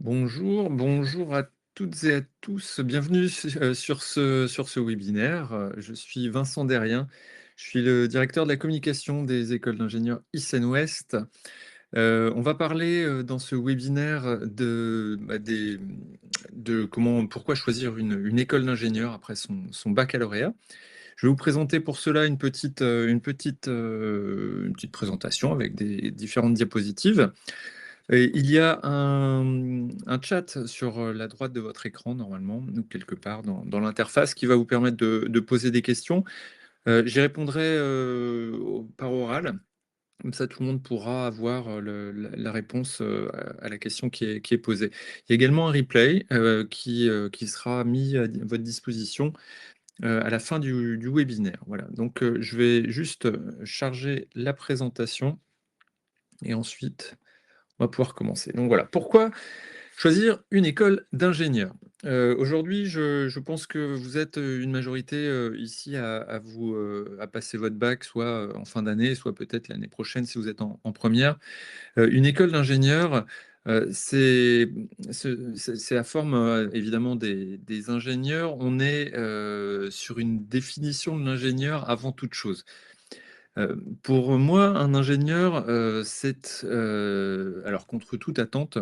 Bonjour, bonjour à toutes et à tous. Bienvenue sur ce webinaire. Je suis Vincent Derrien. Je suis le directeur de la communication des écoles d'ingénieurs ICEN-Ouest. On va parler dans ce webinaire pourquoi choisir une école d'ingénieur après son baccalauréat. Je vais vous présenter pour cela une petite présentation avec des différentes diapositives. Et il y a un chat sur la droite de votre écran, normalement, ou quelque part dans l'interface, qui va vous permettre de poser des questions. J'y répondrai par oral, comme ça tout le monde pourra avoir la réponse à la question qui est posée. Il y a également un replay qui sera mis à votre disposition à la fin du webinaire. Voilà, donc je vais juste charger la présentation et ensuite on va pouvoir commencer. Donc voilà, pourquoi choisir une école d'ingénieur? Aujourd'hui, je pense que vous êtes, une majorité, ici à passer votre bac, soit, en fin d'année, soit peut-être l'année prochaine si vous êtes en 1re. Une école d'ingénieur, c'est la forme, évidemment des ingénieurs. On est, sur une définition de l'ingénieur avant toute chose. Pour moi, un ingénieur, alors contre toute attente,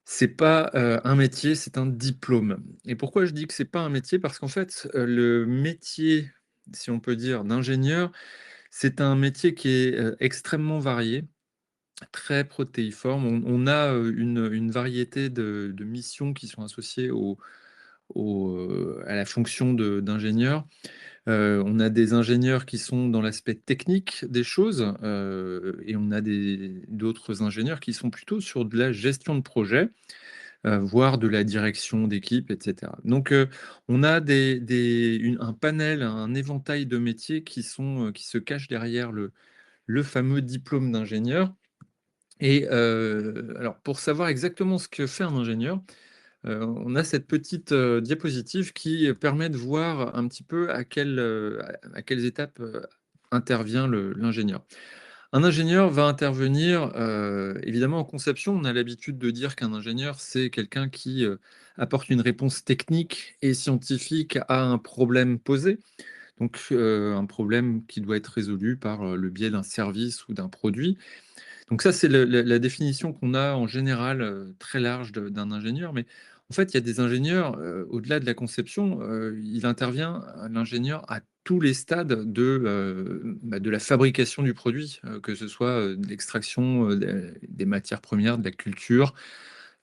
c'est pas, un métier, c'est un diplôme. Et pourquoi je dis que c'est pas un métier? Parce qu'en fait, le métier, si on peut dire, d'ingénieur, c'est un métier qui est, extrêmement varié, très protéiforme. On a, une variété de missions qui sont associées à la fonction d'ingénieur. On a des ingénieurs qui sont dans l'aspect technique des choses, et on a d'autres ingénieurs qui sont plutôt sur de la gestion de projet, voire de la direction d'équipe, et cetera. Donc, on a un panel, un éventail de métiers qui se cachent derrière le fameux diplôme d'ingénieur. Et alors pour savoir exactement ce que fait un ingénieur, on a cette petite, diapositive qui permet de voir un petit peu à quelles étapes, intervient l'ingénieur. Un ingénieur va intervenir, évidemment en conception. On a l'habitude de dire qu'un ingénieur, c'est quelqu'un qui, apporte une réponse technique et scientifique à un problème posé. Donc, un problème qui doit être résolu par, le biais d'un service ou d'un produit. Donc ça, c'est la définition qu'on a en général, très large d'un ingénieur. Mais en fait, il y a des ingénieurs, au-delà de la conception, il intervient, l'ingénieur, à tous les stades de la fabrication du produit, que ce soit, de l'extraction, des matières premières, de la culture,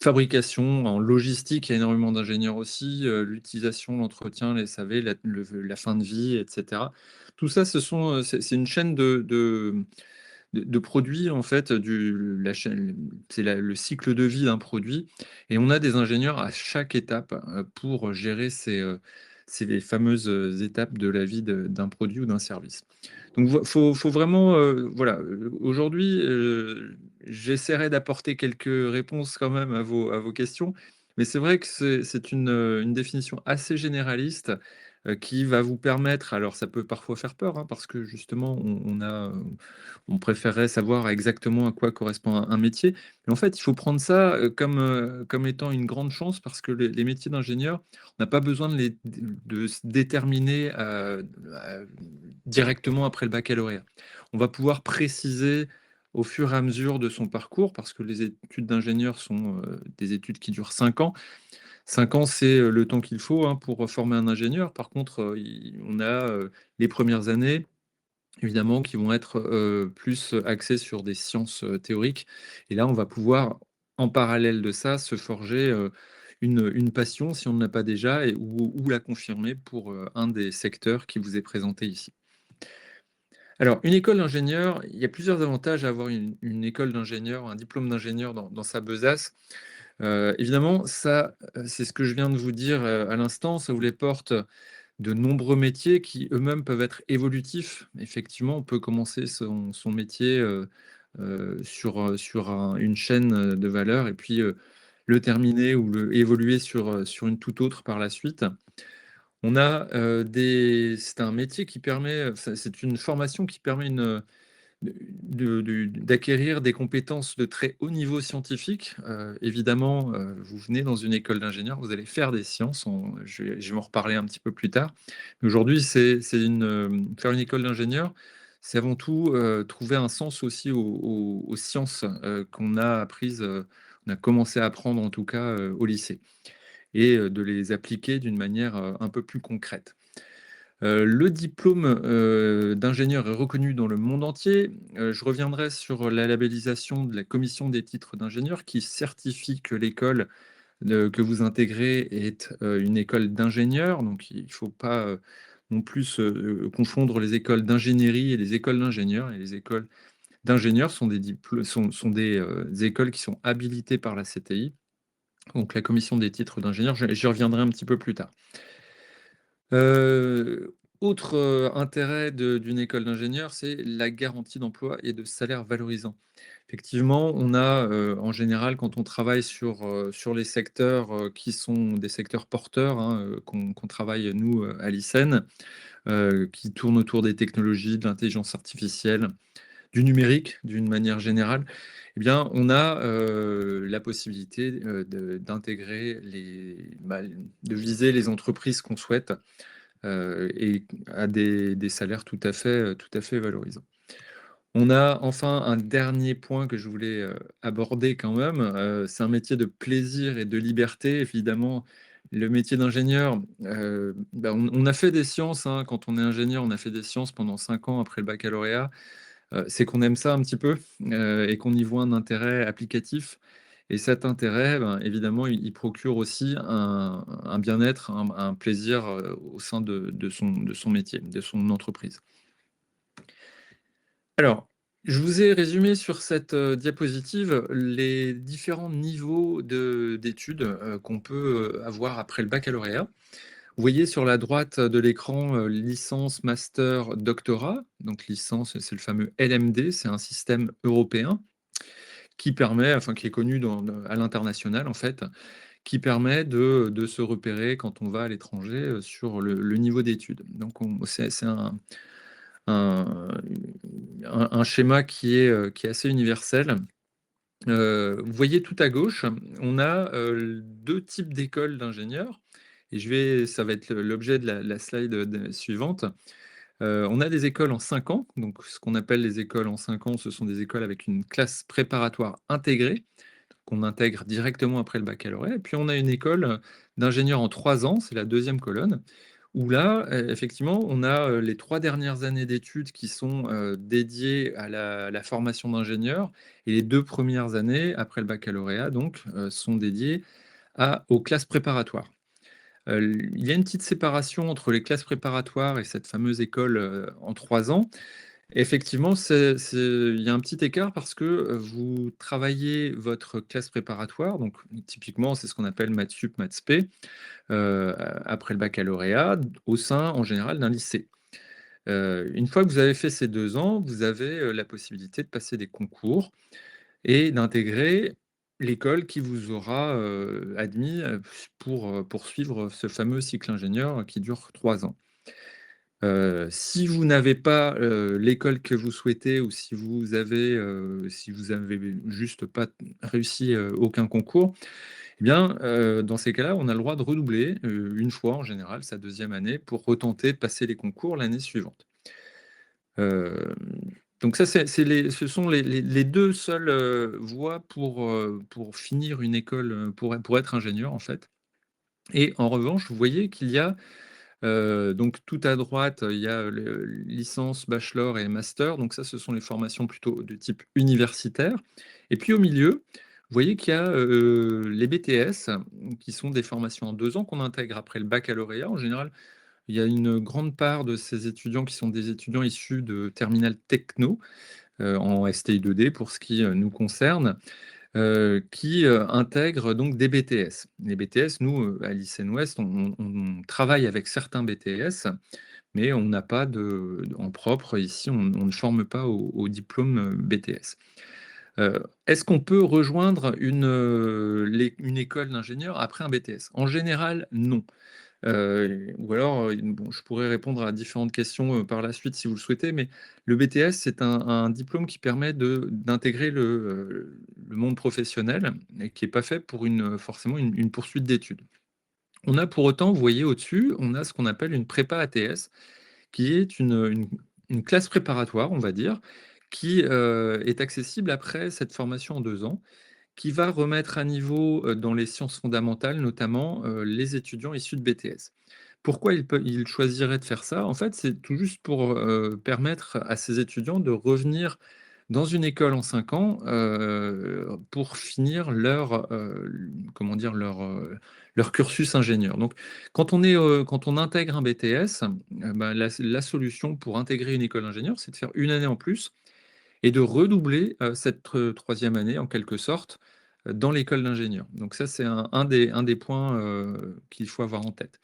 fabrication, en logistique, il y a énormément d'ingénieurs aussi, l'utilisation, l'entretien, les SAV, la fin de vie, et cetera. Tout ça, c'est une chaîne de produits, en fait, la chaîne, c'est le cycle de vie d'un produit, et on a des ingénieurs à chaque étape pour gérer ces fameuses étapes de la vie d'un produit ou d'un service. Donc, faut vraiment, voilà, aujourd'hui, j'essaierai d'apporter quelques réponses quand même à vos questions, mais c'est vrai que c'est une définition assez généraliste qui va vous permettre, alors ça peut parfois faire peur, hein, parce que justement, on préférerait savoir exactement à quoi correspond un métier. Mais en fait, il faut prendre ça, comme étant une grande chance, parce que les métiers d'ingénieur, on n'a pas besoin de se déterminer, directement après le baccalauréat. On va pouvoir préciser au fur et à mesure de son parcours, parce que les études d'ingénieur sont, des études qui durent 5 ans. 5 ans, c'est, le temps qu'il faut, hein, pour former un ingénieur. Par contre, on a, les premières années, évidemment, qui vont être, plus axés sur des sciences, théoriques, et là, on va pouvoir, en parallèle de ça, se forger, une passion, si on ne l'a pas déjà, ou la confirmer pour, un des secteurs qui vous est présenté ici. Alors, une école d'ingénieur, il y a plusieurs avantages à avoir une école d'ingénieur, un diplôme d'ingénieur dans sa besace. Évidemment, ça, c'est ce que je viens de vous dire, à l'instant, ça vous les porte de nombreux métiers qui eux-mêmes peuvent être évolutifs. Effectivement, on peut commencer son métier, sur une chaîne, de valeur, et puis, le terminer ou évoluer sur une toute autre par la suite. On a, c'est un métier qui permet, c'est une formation qui permet d'acquérir des compétences de très haut niveau scientifique. Évidemment, vous venez dans une école d'ingénieur, vous allez faire des sciences, je vais en reparler un petit peu plus tard. Mais aujourd'hui, faire une école d'ingénieur, c'est avant tout trouver un sens aussi aux sciences qu'on a apprises, on a commencé à apprendre en tout cas au lycée, et de les appliquer d'une manière un peu plus concrète. Le diplôme, d'ingénieur est reconnu dans le monde entier. Je reviendrai sur la labellisation de la commission des titres d'ingénieur qui certifie que l'école, que vous intégrez est, une école d'ingénieur. Donc il ne faut pas, non plus, confondre les écoles d'ingénierie et les écoles d'ingénieurs. Et les écoles d'ingénieurs sont des écoles qui sont habilitées par la CTI, donc la commission des titres d'ingénieur. J'y reviendrai un petit peu plus tard. Autre, intérêt d'une école d'ingénieur, c'est la garantie d'emploi et de salaire valorisant. Effectivement, on a, en général, quand on travaille sur les secteurs, qui sont des secteurs porteurs, hein, qu'on travaille nous, à l'ICEN, qui tournent autour des technologies, de l'intelligence artificielle, du numérique d'une manière générale, eh bien, on a, la possibilité, d'intégrer de viser les entreprises qu'on souhaite, et à des salaires tout à fait valorisants. On a enfin un dernier point que je voulais, aborder quand même, c'est un métier de plaisir et de liberté. Évidemment, le métier d'ingénieur, on a fait des sciences, hein, quand on est ingénieur, on a fait des sciences pendant 5 ans après le baccalauréat. C'est qu'on aime ça un petit peu, et qu'on y voit un intérêt applicatif, et cet intérêt, ben, évidemment, il procure aussi un bien-être, un plaisir, au sein de son métier, de son entreprise. Alors, je vous ai résumé sur cette, diapositive les différents niveaux d'études, qu'on peut, avoir après le baccalauréat. Vous voyez sur la droite de l'écran, licence, master, doctorat. Donc licence, c'est le fameux LMD, c'est un système européen qui permet, enfin qui est connu à l'international en fait, qui permet de se repérer quand on va à l'étranger, sur le niveau d'études. Donc c'est un un schéma qui est assez universel. Vous voyez tout à gauche, on a, 2 types d'écoles d'ingénieurs, et ça va être l'objet de la slide, suivante. On a des écoles en 5 ans, donc ce qu'on appelle les écoles en 5 ans, ce sont des écoles avec une classe préparatoire intégrée, qu'on intègre directement après le baccalauréat. Et puis on a une école d'ingénieur en 3 ans, c'est la deuxième colonne, où là, effectivement, on a, les 3 dernières années d'études qui sont, dédiées à la formation d'ingénieur, et les 2 premières années après le baccalauréat donc, sont dédiées aux classes préparatoires. Il y a une petite séparation entre les classes préparatoires et cette fameuse école, en 3 ans. Effectivement, il y a un petit écart parce que, vous travaillez votre classe préparatoire, donc typiquement, c'est ce qu'on appelle maths sup, maths spé, après le baccalauréat, au sein, en général, d'un lycée. Une fois que vous avez fait ces 2 ans, vous avez, la possibilité de passer des concours et d'intégrer l'école qui vous aura, admis, pour, poursuivre ce fameux cycle ingénieur qui dure 3 ans. Si vous n'avez pas, l'école que vous souhaitez, ou si vous avez juste pas réussi, aucun concours, eh bien, dans ces cas-là, on a le droit de redoubler, 1 fois en général, sa deuxième année, pour retenter de passer les concours l'année suivante. Hem, donc ça, ce sont les 2 seules, voies pour finir une école, pour être ingénieur, en fait. Et en revanche, vous voyez qu'il y a, donc tout à droite, il y a le licence, bachelor et master, donc ça, ce sont les formations plutôt de type universitaire. Et puis au milieu, vous voyez qu'il y a, les BTS, qui sont des formations en 2 ans qu'on intègre après le baccalauréat. En général, il y a une grande part de ces étudiants qui sont des étudiants issus de terminales techno, en STI 2D pour ce qui, nous concerne, qui, intègrent donc des BTS. Les BTS, nous, à l'ICN Ouest, on travaille avec certains BTS, mais on n'a pas en propre ici, on ne forme pas au diplôme, BTS. Est-ce qu'on peut rejoindre une école d'ingénieur après un BTS? En général, non. Ou alors, bon, je pourrais répondre à différentes questions, par la suite si vous le souhaitez, mais le BTS, c'est un diplôme qui permet d'intégrer le monde professionnel et qui est pas fait pour forcément une poursuite d'études. On a pour autant, vous voyez au-dessus, on a ce qu'on appelle une prépa ATS, qui est une classe préparatoire, on va dire, qui, est accessible après cette formation en 2 ans, qui va remettre à niveau, dans les sciences fondamentales, notamment, les étudiants issus de BTS. Pourquoi ils choisiraient de faire ça? En fait, c'est tout juste pour, permettre à ces étudiants de revenir dans une école en 5 ans, pour finir comment dire? Leur cursus ingénieur. Donc quand on intègre un BTS, bah, la solution pour intégrer une école d'ingénieur, c'est de faire une année en plus et de redoubler, cette, 3 année en quelque sorte, dans l'école d'ingénieur. Donc ça, c'est un des points, qu'il faut avoir en tête.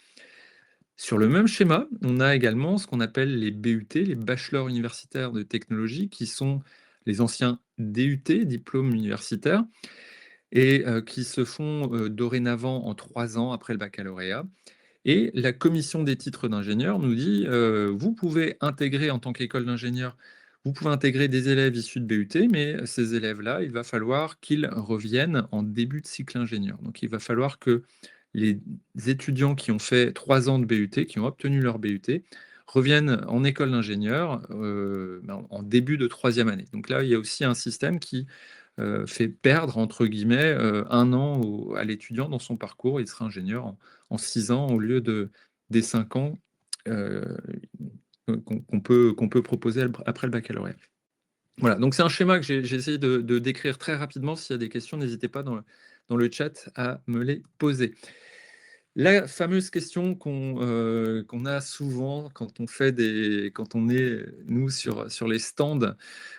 Sur le même schéma, on a également ce qu'on appelle les BUT, les bachelors universitaires de technologie, qui sont les anciens DUT, diplômes universitaires, et qui se font, dorénavant en 3 ans après le baccalauréat. Et la commission des titres d'ingénieur nous dit, vous pouvez intégrer en tant qu'école d'ingénieur, vous pouvez intégrer des élèves issus de BUT, mais ces élèves-là, il va falloir qu'ils reviennent en début de cycle ingénieur. Donc il va falloir que les étudiants qui ont fait 3 ans de BUT, qui ont obtenu leur BUT, reviennent en école d'ingénieur, en début de 3e année. Donc là, il y a aussi un système qui fait «perdre» entre guillemets, 1 an à l'étudiant dans son parcours. Il sera ingénieur en 6 ans au lieu des 5 ans, heu, qu'on peut proposer après le baccalauréat. Voilà, donc c'est un schéma que j'ai essayé de décrire très rapidement. S'il y a des questions, n'hésitez pas dans le chat à me les poser. La fameuse question qu'on a souvent quand on est, nous, sur les stands,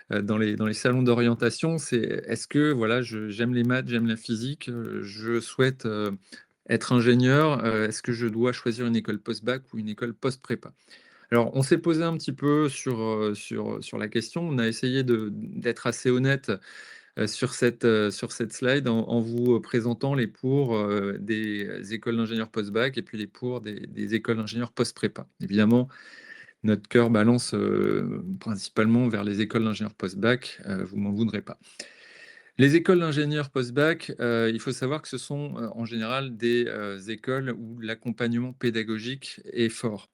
dans les salons d'orientation, c'est est-ce que voilà, j'aime les maths, j'aime la physique, je souhaite, être ingénieur, est-ce que je dois choisir une école post-bac ou une école post-prépa? Alors, on s'est posé un petit peu sur la question. On a essayé d'être assez honnête, sur cette slide en vous présentant les pour, des écoles d'ingénieurs post-bac et puis les pour des écoles d'ingénieurs post-prépa. Évidemment, notre cœur balance, principalement vers les écoles d'ingénieurs post-bac, vous m'en voudrez pas. Les écoles d'ingénieurs post-bac, il faut savoir que ce sont, en général des, écoles où l'accompagnement pédagogique est fort.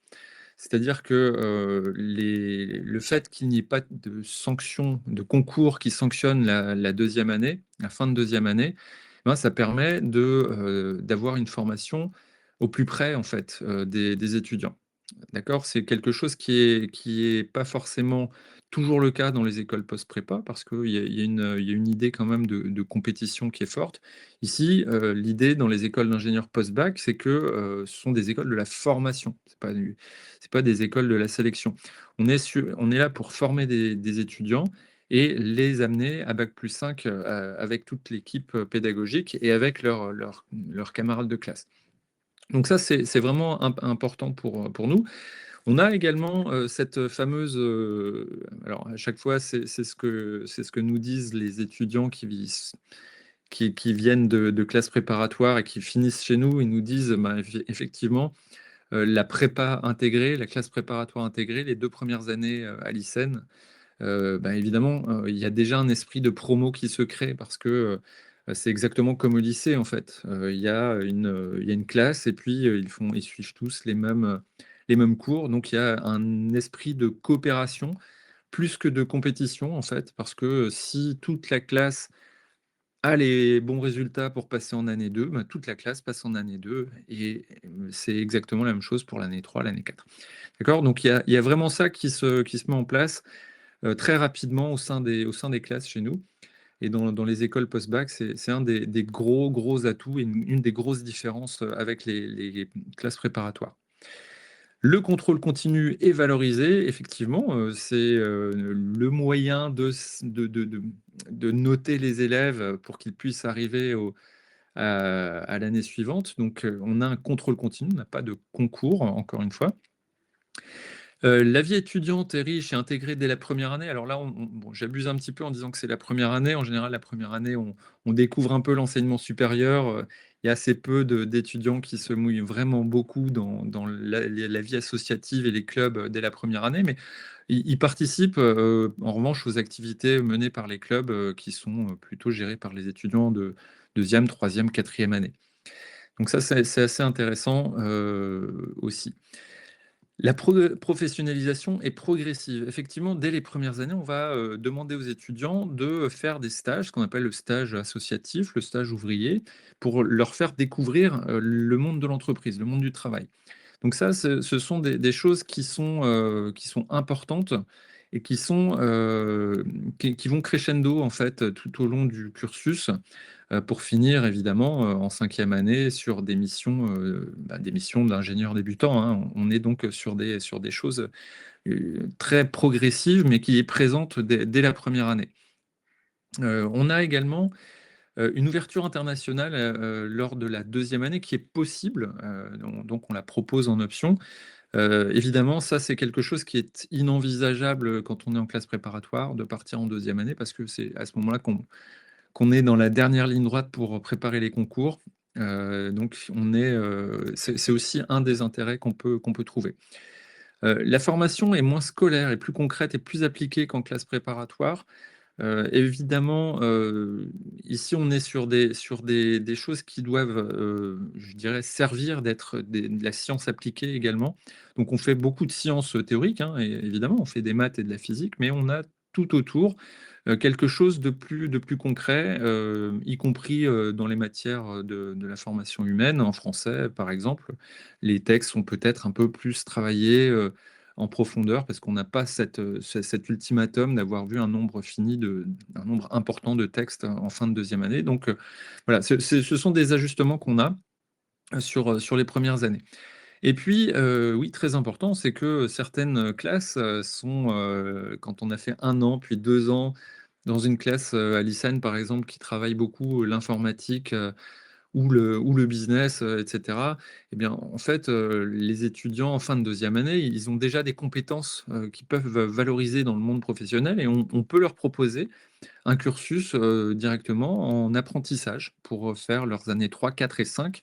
C'est-à-dire que, le fait qu'il n'y ait pas de sanction, de concours qui sanctionne la 2e année, la fin de 2e année, ben, ça permet d'avoir une formation au plus près, en fait, des étudiants. D'accord? C'est quelque chose qui est pas forcément toujours le cas dans les écoles post-prépa parce qu'il y a une idée quand même de compétition qui est forte. Ici, l'idée dans les écoles d'ingénieurs post-bac, c'est que, ce sont des écoles de la formation. C'est pas des écoles de la sélection. On est là pour former des étudiants et les amener à bac+5, avec toute l'équipe, pédagogique et avec leurs camarades de classe. Donc ça, c'est vraiment important pour nous. On a également, cette fameuse, alors à chaque fois, c'est ce que nous disent les étudiants qui viennent de classes préparatoires et qui finissent chez nous. Ils nous disent, bah, effectivement, la prépa intégrée, la classe préparatoire intégrée, les 2 premières années, à l'ICEN, bah, évidemment, il y a déjà un esprit de promo qui se crée parce que, c'est exactement comme au lycée, en fait. Il y a une classe et puis, ils suivent tous les mêmes cours. Donc il y a un esprit de coopération plus que de compétition, en fait, parce que, si toute la classe a les bons résultats pour passer en année 2, bah, toute la classe passe en année 2 et c'est exactement la même chose pour l'année 3, l'année 4. D'accord? Donc il y a vraiment ça qui se met en place très rapidement au sein des classes chez nous et dans les écoles post-bac, c'est un des gros atouts et une des grosses différences, avec les classes préparatoires. Le contrôle continu est valorisé, effectivement, c'est, le moyen de noter les élèves, pour qu'ils puissent arriver à l'année suivante. Donc, on a un contrôle continu, on n'a pas de concours, encore une fois. La vie étudiante est riche et intégrée dès la première année. Alors là, bon, j'abuse un petit peu en disant que c'est la première année. En général, la première année, on découvre un peu l'enseignement supérieur. il y a assez peu d'étudiants qui se mouillent vraiment beaucoup dans la vie associative et les clubs dès la première année, mais ils participent en revanche aux activités menées par les clubs qui sont plutôt gérés par les étudiants de deuxième, troisième, quatrième année. Donc ça, c'est assez intéressant aussi. La professionnalisation est progressive. Effectivement, dès les premières années, on va demander aux étudiants de faire des stages, ce qu'on appelle le stage associatif, le stage ouvrier, pour leur faire découvrir le monde de l'entreprise, le monde du travail. Donc ça, ce sont des choses qui sont importantes et qui vont crescendo en fait tout au long du cursus pour finir évidemment en cinquième année sur des missions d'ingénieur débutant, hein. On est donc sur des choses très progressives, mais qui est présente dès la première année. On a également une ouverture internationale lors de la deuxième année qui est possible, donc on la propose en option. Évidemment, ça c'est quelque chose qui est inenvisageable quand on est en classe préparatoire, de partir en deuxième année, parce que c'est à ce moment-là qu'on est dans la dernière ligne droite pour préparer les concours. Donc c'est aussi un des intérêts qu'on peut trouver. La formation est moins scolaire et plus concrète et plus appliquée qu'en classe préparatoire. Évidemment, ici, on est sur des choses qui doivent, je dirais, servir d'être de la science appliquée également. Donc on fait beaucoup de sciences théoriques, hein, et évidemment, on fait des maths et de la physique, mais on a tout autour, quelque chose de plus concret, y compris, dans les matières, de la formation humaine. En français, par exemple, les textes sont peut-être un peu plus travaillés, en profondeur parce qu'on n'a pas cet ultimatum d'avoir vu un nombre important de textes en fin de deuxième année. Donc voilà, ce sont des ajustements qu'on a sur les premières années. Et puis, oui, très important, c'est que certaines classes quand on a fait un an, puis 2 ans dans une classe à l'ISAN, par exemple, qui travaille beaucoup l'informatique, ou le business, et cetera, eh bien, en fait, les étudiants en fin de deuxième année, ils ont déjà des compétences, qu'ils peuvent valoriser dans le monde professionnel et on peut leur proposer un cursus, directement en apprentissage pour faire leurs années 3, 4 et 5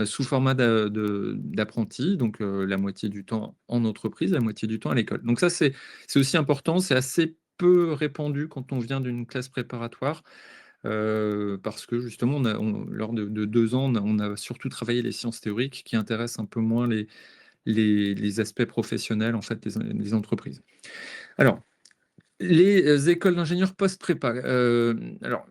sous format d'apprenti, donc la moitié du temps en entreprise, la moitié du temps à l'école. Donc ça, c'est aussi important, c'est assez peu répandu quand on vient d'une classe préparatoire. Parce que justement, lors de 2 ans, on a surtout travaillé les sciences théoriques qui intéressent un peu moins les aspects professionnels, en fait, des entreprises. Alors, les écoles d'ingénieurs post-prépa. Alors,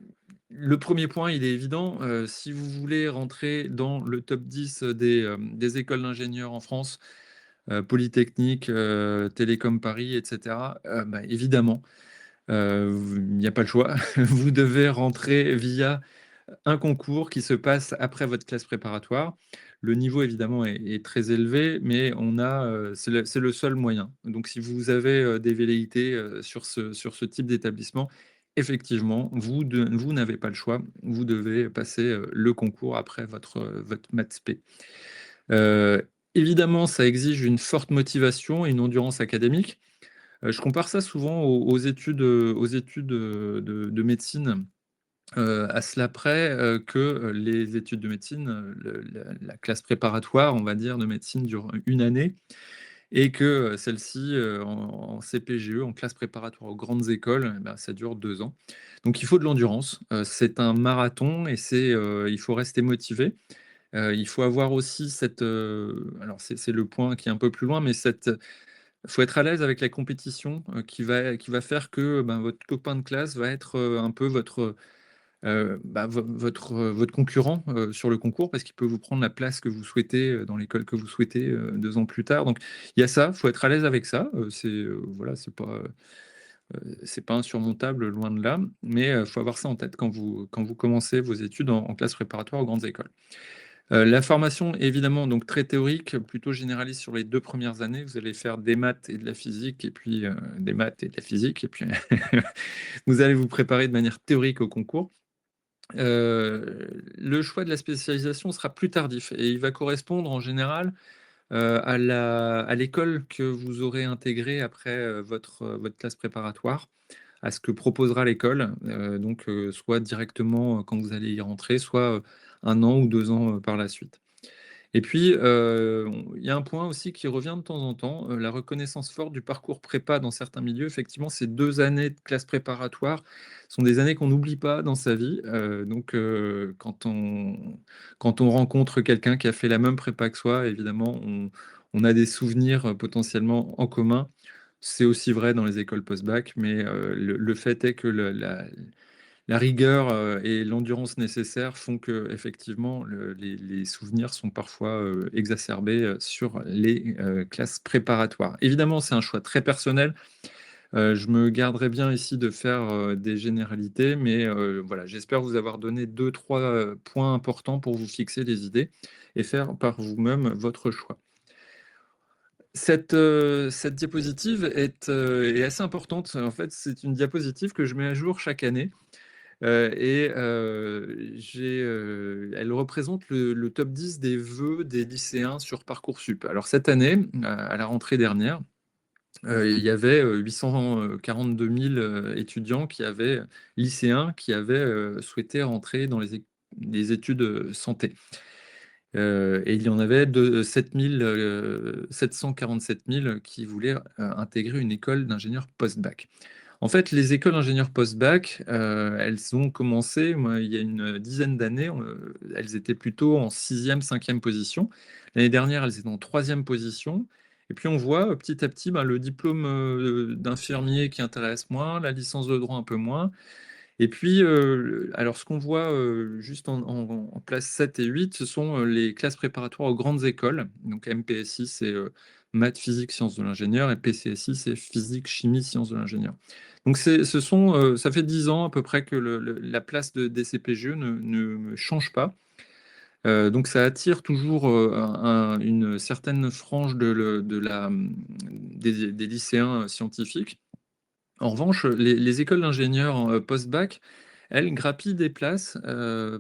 le premier point, il est évident. Si vous voulez rentrer dans le top 10 des écoles d'ingénieurs en France, Polytechnique, Télécom Paris, et cetera, bah, évidemment, il n'y a pas le choix. Vous devez rentrer via un concours qui se passe après votre classe préparatoire. Le niveau évidemment est très élevé, mais c'est le seul moyen. Donc si vous avez des velléités sur ce type d'établissement, effectivement, vous n'avez pas le choix. Vous devez passer le concours après votre maths P. Euh, Évidemment, ça exige une forte motivation et une endurance académique. Je compare ça souvent aux études de médecine. À cela près, que, les études de médecine, la classe préparatoire, on va dire, de médecine dure une année et que, celle-ci, en CPGE, en classe préparatoire aux grandes écoles, eh ben, ça dure 2 ans. Donc il faut de l'endurance, c'est un marathon et il faut rester motivé. Il faut avoir aussi alors c'est le point qui est un peu plus loin, mais faut être à l'aise avec la compétition, qui va faire que, ben, votre copain de classe va être, un peu bah, votre concurrent, sur le concours parce qu'il peut vous prendre la place que vous souhaitez, dans l'école que vous souhaitez, 2 ans plus tard. Donc il y a ça, faut être à l'aise avec ça, voilà, c'est pas insurmontable, loin de là, mais faut avoir ça en tête quand vous commencez vos études en classe préparatoire aux grandes écoles. La formation est évidemment donc très théorique, plutôt généraliste sur les 2 premières années. Vous allez faire des maths et de la physique et puis, des maths et de la physique et puis vous allez vous préparer de manière théorique au concours. Le choix de la spécialisation sera plus tardif et il va correspondre en général, à l'école que vous aurez intégrée après, votre classe préparatoire, à ce que proposera l'école, donc soit directement, quand vous allez y rentrer, soit, 1 an ou 2 ans, par la suite. Et puis, il y a un point aussi qui revient de temps en temps, la reconnaissance forte du parcours prépa dans certains milieux. Effectivement, ces 2 années de classe préparatoire sont des années qu'on n'oublie pas dans sa vie, donc quand on rencontre quelqu'un qui a fait la même prépa que soi, évidemment, on a des souvenirs, potentiellement en commun. C'est aussi vrai dans les écoles post-bac, mais le fait est que la rigueur, et l'endurance nécessaire font qu'effectivement les souvenirs sont parfois, exacerbés, sur les, classes préparatoires. Évidemment, c'est un choix très personnel. Je me garderai bien ici de faire, des généralités, mais voilà, j'espère vous avoir donné deux, trois points importants pour vous fixer des idées et faire par vous-même votre choix. Cette diapositive est assez importante. En fait, c'est une diapositive que je mets à jour chaque année. Elle représente le top 10 des vœux des lycéens sur Parcoursup. Alors cette année, à la rentrée dernière, il y avait, 842 000, étudiants lycéens qui avaient, souhaité rentrer dans les études, santé. Et il y en avait 747 000 qui voulaient, intégrer une école d'ingénieur post-bac. En fait, les écoles d'ingénieurs post-bac, elles ont commencé, moi, il y a une dizaine d'années, elles étaient plutôt en sixième, cinquième position. L'année dernière, elles étaient en troisième position. Et puis on voit petit à petit, ben, le diplôme d'infirmier qui intéresse moins, la licence de droit un peu moins. Et puis, alors ce qu'on voit juste en place 7 et 8, ce sont les classes préparatoires aux grandes écoles. Donc MPSI, c'est maths, physique, sciences de l'ingénieur, et PCSI, c'est physique, chimie, sciences de l'ingénieur. Donc ça fait 10 ans à peu près que la place des CPGE ne change pas. Donc ça attire toujours une certaine frange des lycéens scientifiques. En revanche, les écoles d'ingénieurs, post-bac, elles grappillent des places,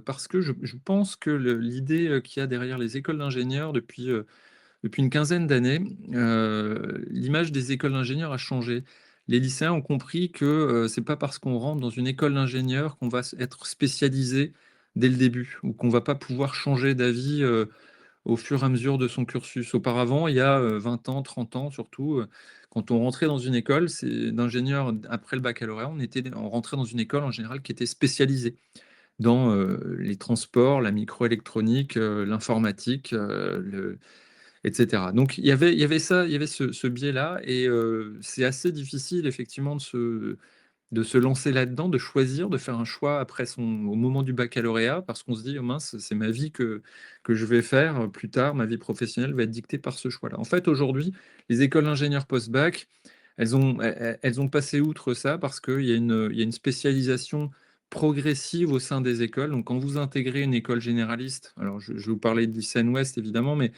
parce que je pense que l'idée, qu'il y a derrière les écoles d'ingénieurs depuis une quinzaine d'années, l'image des écoles d'ingénieurs a changé. Les lycéens ont compris que, c'est pas parce qu'on rentre dans une école d'ingénieur qu'on va être spécialisé dès le début ou qu'on va pas pouvoir changer d'avis, au fur et à mesure de son cursus. Auparavant, il y a 20 ans, 30 ans surtout, quand on rentrait dans une école d'ingénieur après le baccalauréat, on rentrait dans une école en général qui était spécialisée dans les transports, la microélectronique, l'informatique, etc. Donc il y avait ce biais-là, et c'est assez difficile effectivement de se lancer là-dedans, de choisir, de faire un choix au moment du baccalauréat, parce qu'on se dit: «Oh mince, c'est ma vie que je vais faire, plus tard, ma vie professionnelle va être dictée par ce choix-là». En fait, aujourd'hui, les écoles d'ingénieurs post-bac, elles ont passé outre ça parce qu'il y a une spécialisation progressive au sein des écoles. Donc quand vous intégrez une école généraliste, alors je vais vous parler de Lycéenne Ouest évidemment, mais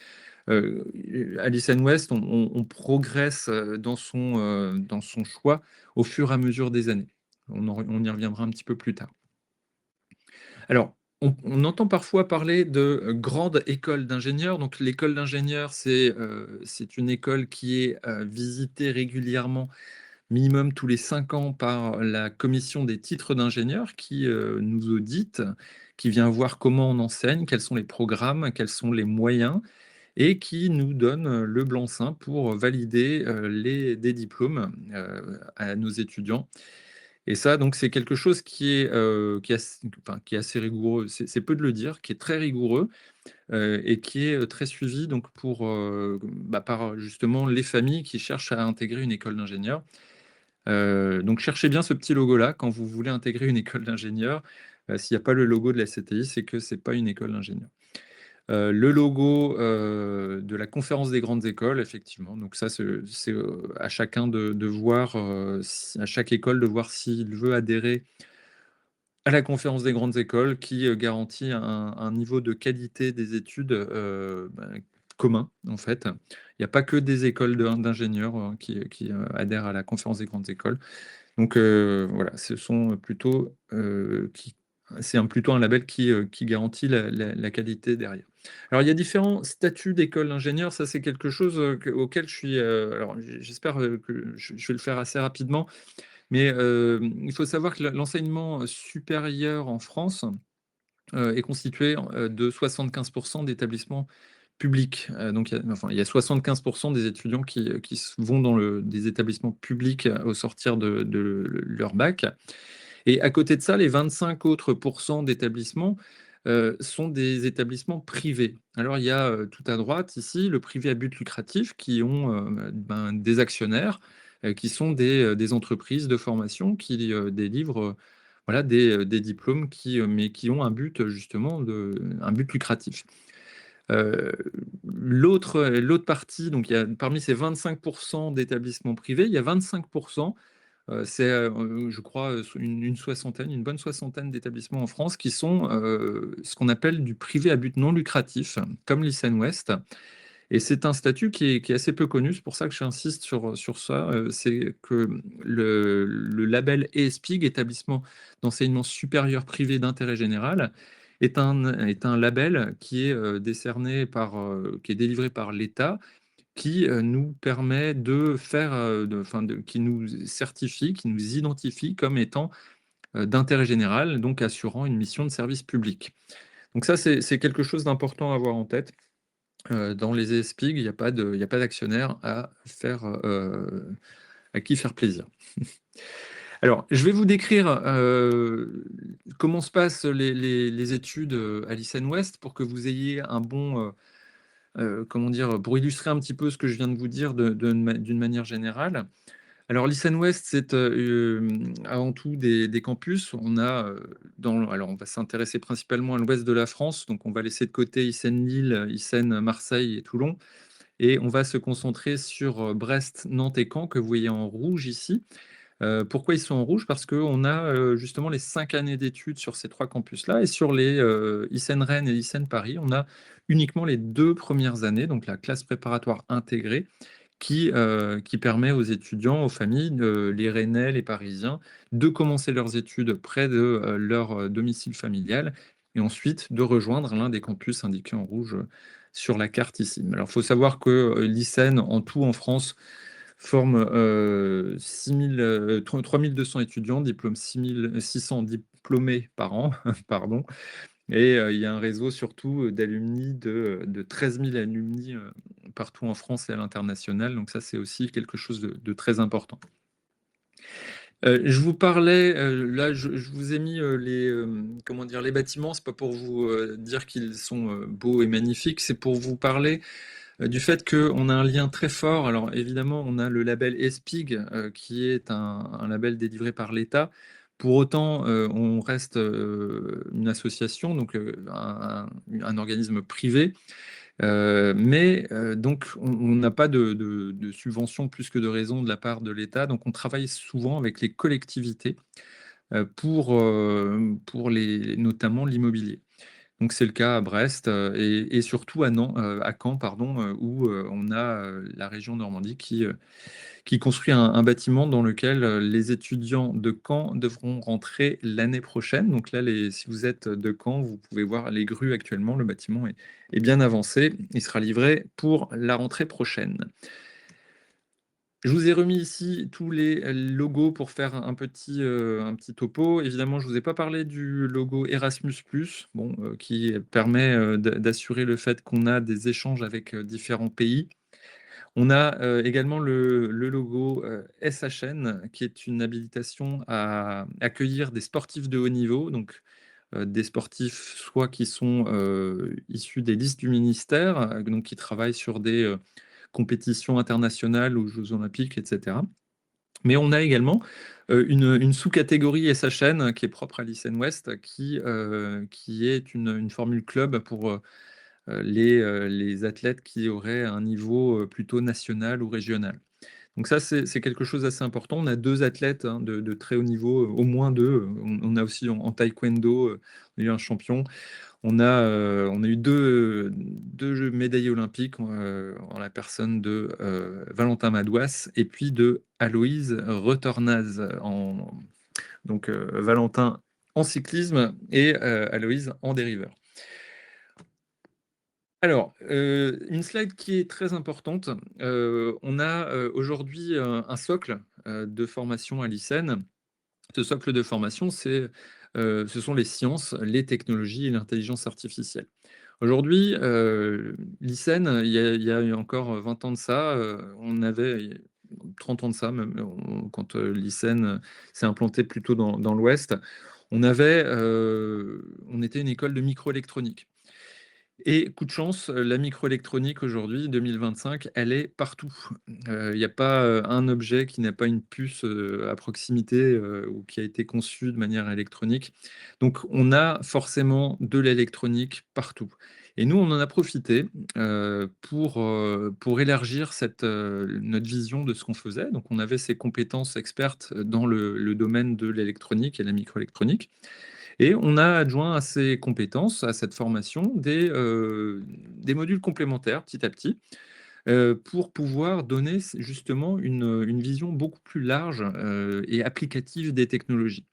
à Lycéenne Ouest, on progresse, dans son choix au fur et à mesure des années. On y reviendra un petit peu plus tard. Alors, on entend parfois parler de grande école d'ingénieurs. Donc l'école d'ingénieurs, c'est une école qui est, visitée régulièrement, minimum tous les 5 ans, par la commission des titres d'ingénieurs qui, nous audite, qui vient voir comment on enseigne, quels sont les programmes, quels sont les moyens, et qui nous donne le blanc-seing pour valider des diplômes à nos étudiants. Et ça, donc, c'est quelque chose qui est assez rigoureux. C'est peu de le dire, qui est très rigoureux, et qui est très suivi donc par justement les familles qui cherchent à intégrer une école d'ingénieur. Donc cherchez bien ce petit logo-là quand vous voulez intégrer une école d'ingénieur. S'il n'y a pas le logo de la CTI, c'est que c'est pas une école d'ingénieur. Le logo, de la conférence des grandes écoles, effectivement, donc ça, c'est, à chacun de voir, à chaque école de voir s'il veut adhérer à la conférence des grandes écoles qui, garantit un niveau de qualité des études, commun, en fait. Il n'y a pas que des écoles d'ingénieurs, qui adhèrent à la conférence des grandes écoles. Donc voilà, ce sont plutôt, plutôt un label qui garantit la qualité derrière. Alors il y a différents statuts d'école d'ingénieur, ça c'est quelque chose, auquel je suis, alors j'espère, que je vais le faire assez rapidement, mais il faut savoir que l'enseignement supérieur en France est constitué de 75 d'établissements publics. Donc il y a 75 des étudiants qui vont dans des établissements publics au sortir de leur bac. Et à côté de ça, les 25 autres d'établissements sont des établissements privés. Alors il y a tout à droite ici le privé à but lucratif qui ont des actionnaires qui sont des entreprises de formation qui délivrent voilà, des diplômes mais qui ont un but justement un but lucratif. Euh, l'autre partie, donc il y a, parmi ces 25 d'établissements privés, il y a 25 c'est, je crois, une soixantaine, une bonne soixantaine d'établissements en France qui sont ce qu'on appelle du privé à but non lucratif, comme l'ICEN Ouest. Et c'est un statut qui est assez peu connu, c'est pour ça que j'insiste sur ça. C'est que le label ESPIG, établissement d'enseignement supérieur privé d'intérêt général, est un label qui est décerné qui est délivré par l'État qui nous permet de faire, qui nous certifie, qui nous identifie comme étant d'intérêt général, donc assurant une mission de service public. Donc ça, c'est quelque chose d'important à avoir en tête. Dans les ESPIG, il y a pas d'actionnaire à qui faire plaisir. Alors, je vais vous décrire comment se passent les études à l'ICEN Ouest pour que vous ayez un bon, comment dire, pour illustrer un petit peu ce que je viens de vous dire d'une manière générale. Alors, l'ICEN Ouest, c'est avant tout des campus. Alors, on va s'intéresser principalement à l'ouest de la France, donc on va laisser de côté ICEN Lille, ICEN Marseille et Toulon, et on va se concentrer sur Brest, Nantes et Caen, que vous voyez en rouge ici. Pourquoi ils sont en rouge? Parce qu'on a justement les 5 années d'études sur ces 3 campus-là, et sur les ICEN Rennes et ICEN Paris, on a uniquement les 2 premières années, donc la classe préparatoire intégrée, qui permet aux étudiants, aux familles, les Rennais, les Parisiens, de commencer leurs études près de leur domicile familial et ensuite de rejoindre l'un des campus indiqués en rouge sur la carte ici. Alors, il faut savoir que l'ICEN, en tout en France, forme 3200 étudiants, diplôme 600 diplômés par an, pardon, et il y a un réseau surtout d'alumni de 13 000 alumni partout en France et à l'international. Donc ça, c'est aussi quelque chose de très important. Je vous parlais, là, je vous ai mis comment dire, les bâtiments. C'est pas pour vous dire qu'ils sont beaux et magnifiques, c'est pour vous parler du fait qu'on a un lien très fort. Alors évidemment, on a le label ESPIG, qui est un label délivré par l'État. Pour autant, on reste une association, donc un organisme privé. Mais donc, on n'a pas de subvention plus que de raison de la part de l'État. Donc, on travaille souvent avec les collectivités pour notamment l'immobilier. Donc c'est le cas à Brest et surtout à Caen, pardon, où on a la région Normandie qui construit un bâtiment dans lequel les étudiants de Caen devront rentrer l'année prochaine. Donc là, si vous êtes de Caen, vous pouvez voir les grues actuellement. Le bâtiment est bien avancé. Il sera livré pour la rentrée prochaine. Je vous ai remis ici tous les logos pour faire un petit topo. Évidemment, je ne vous ai pas parlé du logo Erasmus+, bon, qui permet d'assurer le fait qu'on a des échanges avec différents pays. On a également le logo SHN, qui est une habilitation à accueillir des sportifs de haut niveau, donc des sportifs soit qui sont issus des listes du ministère, donc qui travaillent sur des compétitions internationales aux Jeux olympiques, etc. Mais on a également une sous-catégorie SHN qui est propre à l'ICEN Ouest, qui est une formule club pour les athlètes qui auraient un niveau plutôt national ou régional. Donc ça, c'est quelque chose d'assez important. On a 2 athlètes hein, de très haut niveau, au moins 2. On a aussi en taekwondo, on a eu un champion. On a eu deux médaillés olympiques en la personne de Valentin Madouas et puis de Aloïse Retornaz. Donc Valentin en cyclisme et Aloïse en dériveur. Alors, une slide qui est très importante. On a aujourd'hui un socle de formation à l'ICEN. Ce socle de formation, c'est ce sont les sciences, les technologies et l'intelligence artificielle. Aujourd'hui, l'ICEN, il y a encore 20 ans de ça, on avait 30 ans de ça même, quand, l'ICEN, s'est implanté plutôt dans l'Ouest, on était une école de microélectronique. Et coup de chance, la microélectronique aujourd'hui, 2025, elle est partout. Il y a pas, un objet qui n'a pas une puce, à proximité, ou qui a été conçu de manière électronique. Donc on a forcément de l'électronique partout. Et nous, on en a profité, pour élargir notre vision de ce qu'on faisait. Donc on avait ces compétences expertes dans le domaine de l'électronique et la microélectronique. Et on a adjoint à ces compétences, à cette formation, des modules complémentaires petit à petit, pour pouvoir donner justement une vision beaucoup plus large, et applicative des technologies.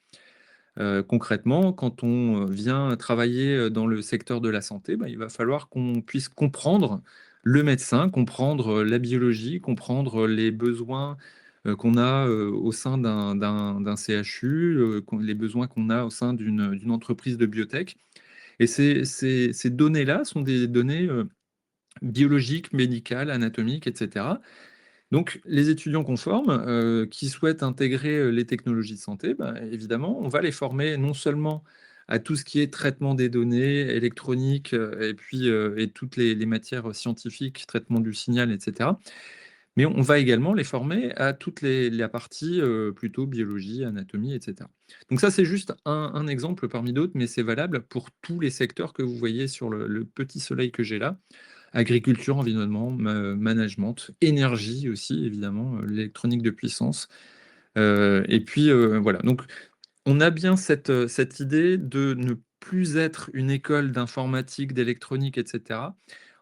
Concrètement, quand on vient travailler dans le secteur de la santé, bah, il va falloir qu'on puisse comprendre le médecin, comprendre la biologie, comprendre les besoins qu'on a au sein d'un CHU, les besoins qu'on a au sein d'une entreprise de biotech. Et ces données-là sont des données biologiques, médicales, anatomiques, etc. Donc, les étudiants qu'on forme, qui souhaitent intégrer, les technologies de santé, bah, évidemment, on va les former non seulement à tout ce qui est traitement des données, électronique, et puis, et toutes les matières scientifiques, traitement du signal, et cetera. Mais on va également les former à toute la partie, plutôt biologie, anatomie, et cetera. Donc ça, c'est juste un exemple parmi d'autres, mais c'est valable pour tous les secteurs que vous voyez sur le petit soleil que j'ai là. Agriculture, environnement, management, énergie aussi, évidemment, l'électronique de puissance. Et puis, voilà. Donc, on a bien cette idée de ne plus être une école d'informatique, d'électronique, etc.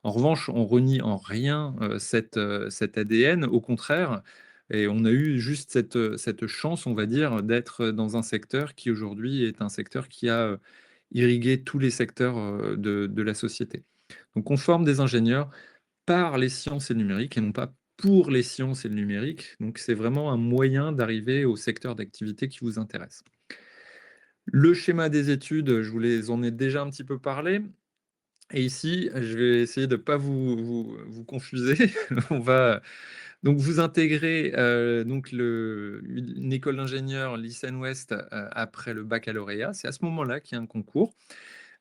En revanche, on renie en rien cet ADN, au contraire. Et on a eu juste cette chance, on va dire, d'être dans un secteur qui aujourd'hui est un secteur qui a irrigué tous les secteurs de la société. Donc, on forme des ingénieurs par les sciences et le numérique et non pas pour les sciences et le numérique. Donc, c'est vraiment un moyen d'arriver au secteur d'activité qui vous intéresse. Le schéma des études, je vous en ai déjà un petit peu parlé. Et ici, je vais essayer de ne pas vous confuser. On va donc vous intégrer donc une école d'ingénieur, lycée Ouest, après le baccalauréat. C'est à ce moment-là qu'il y a un concours.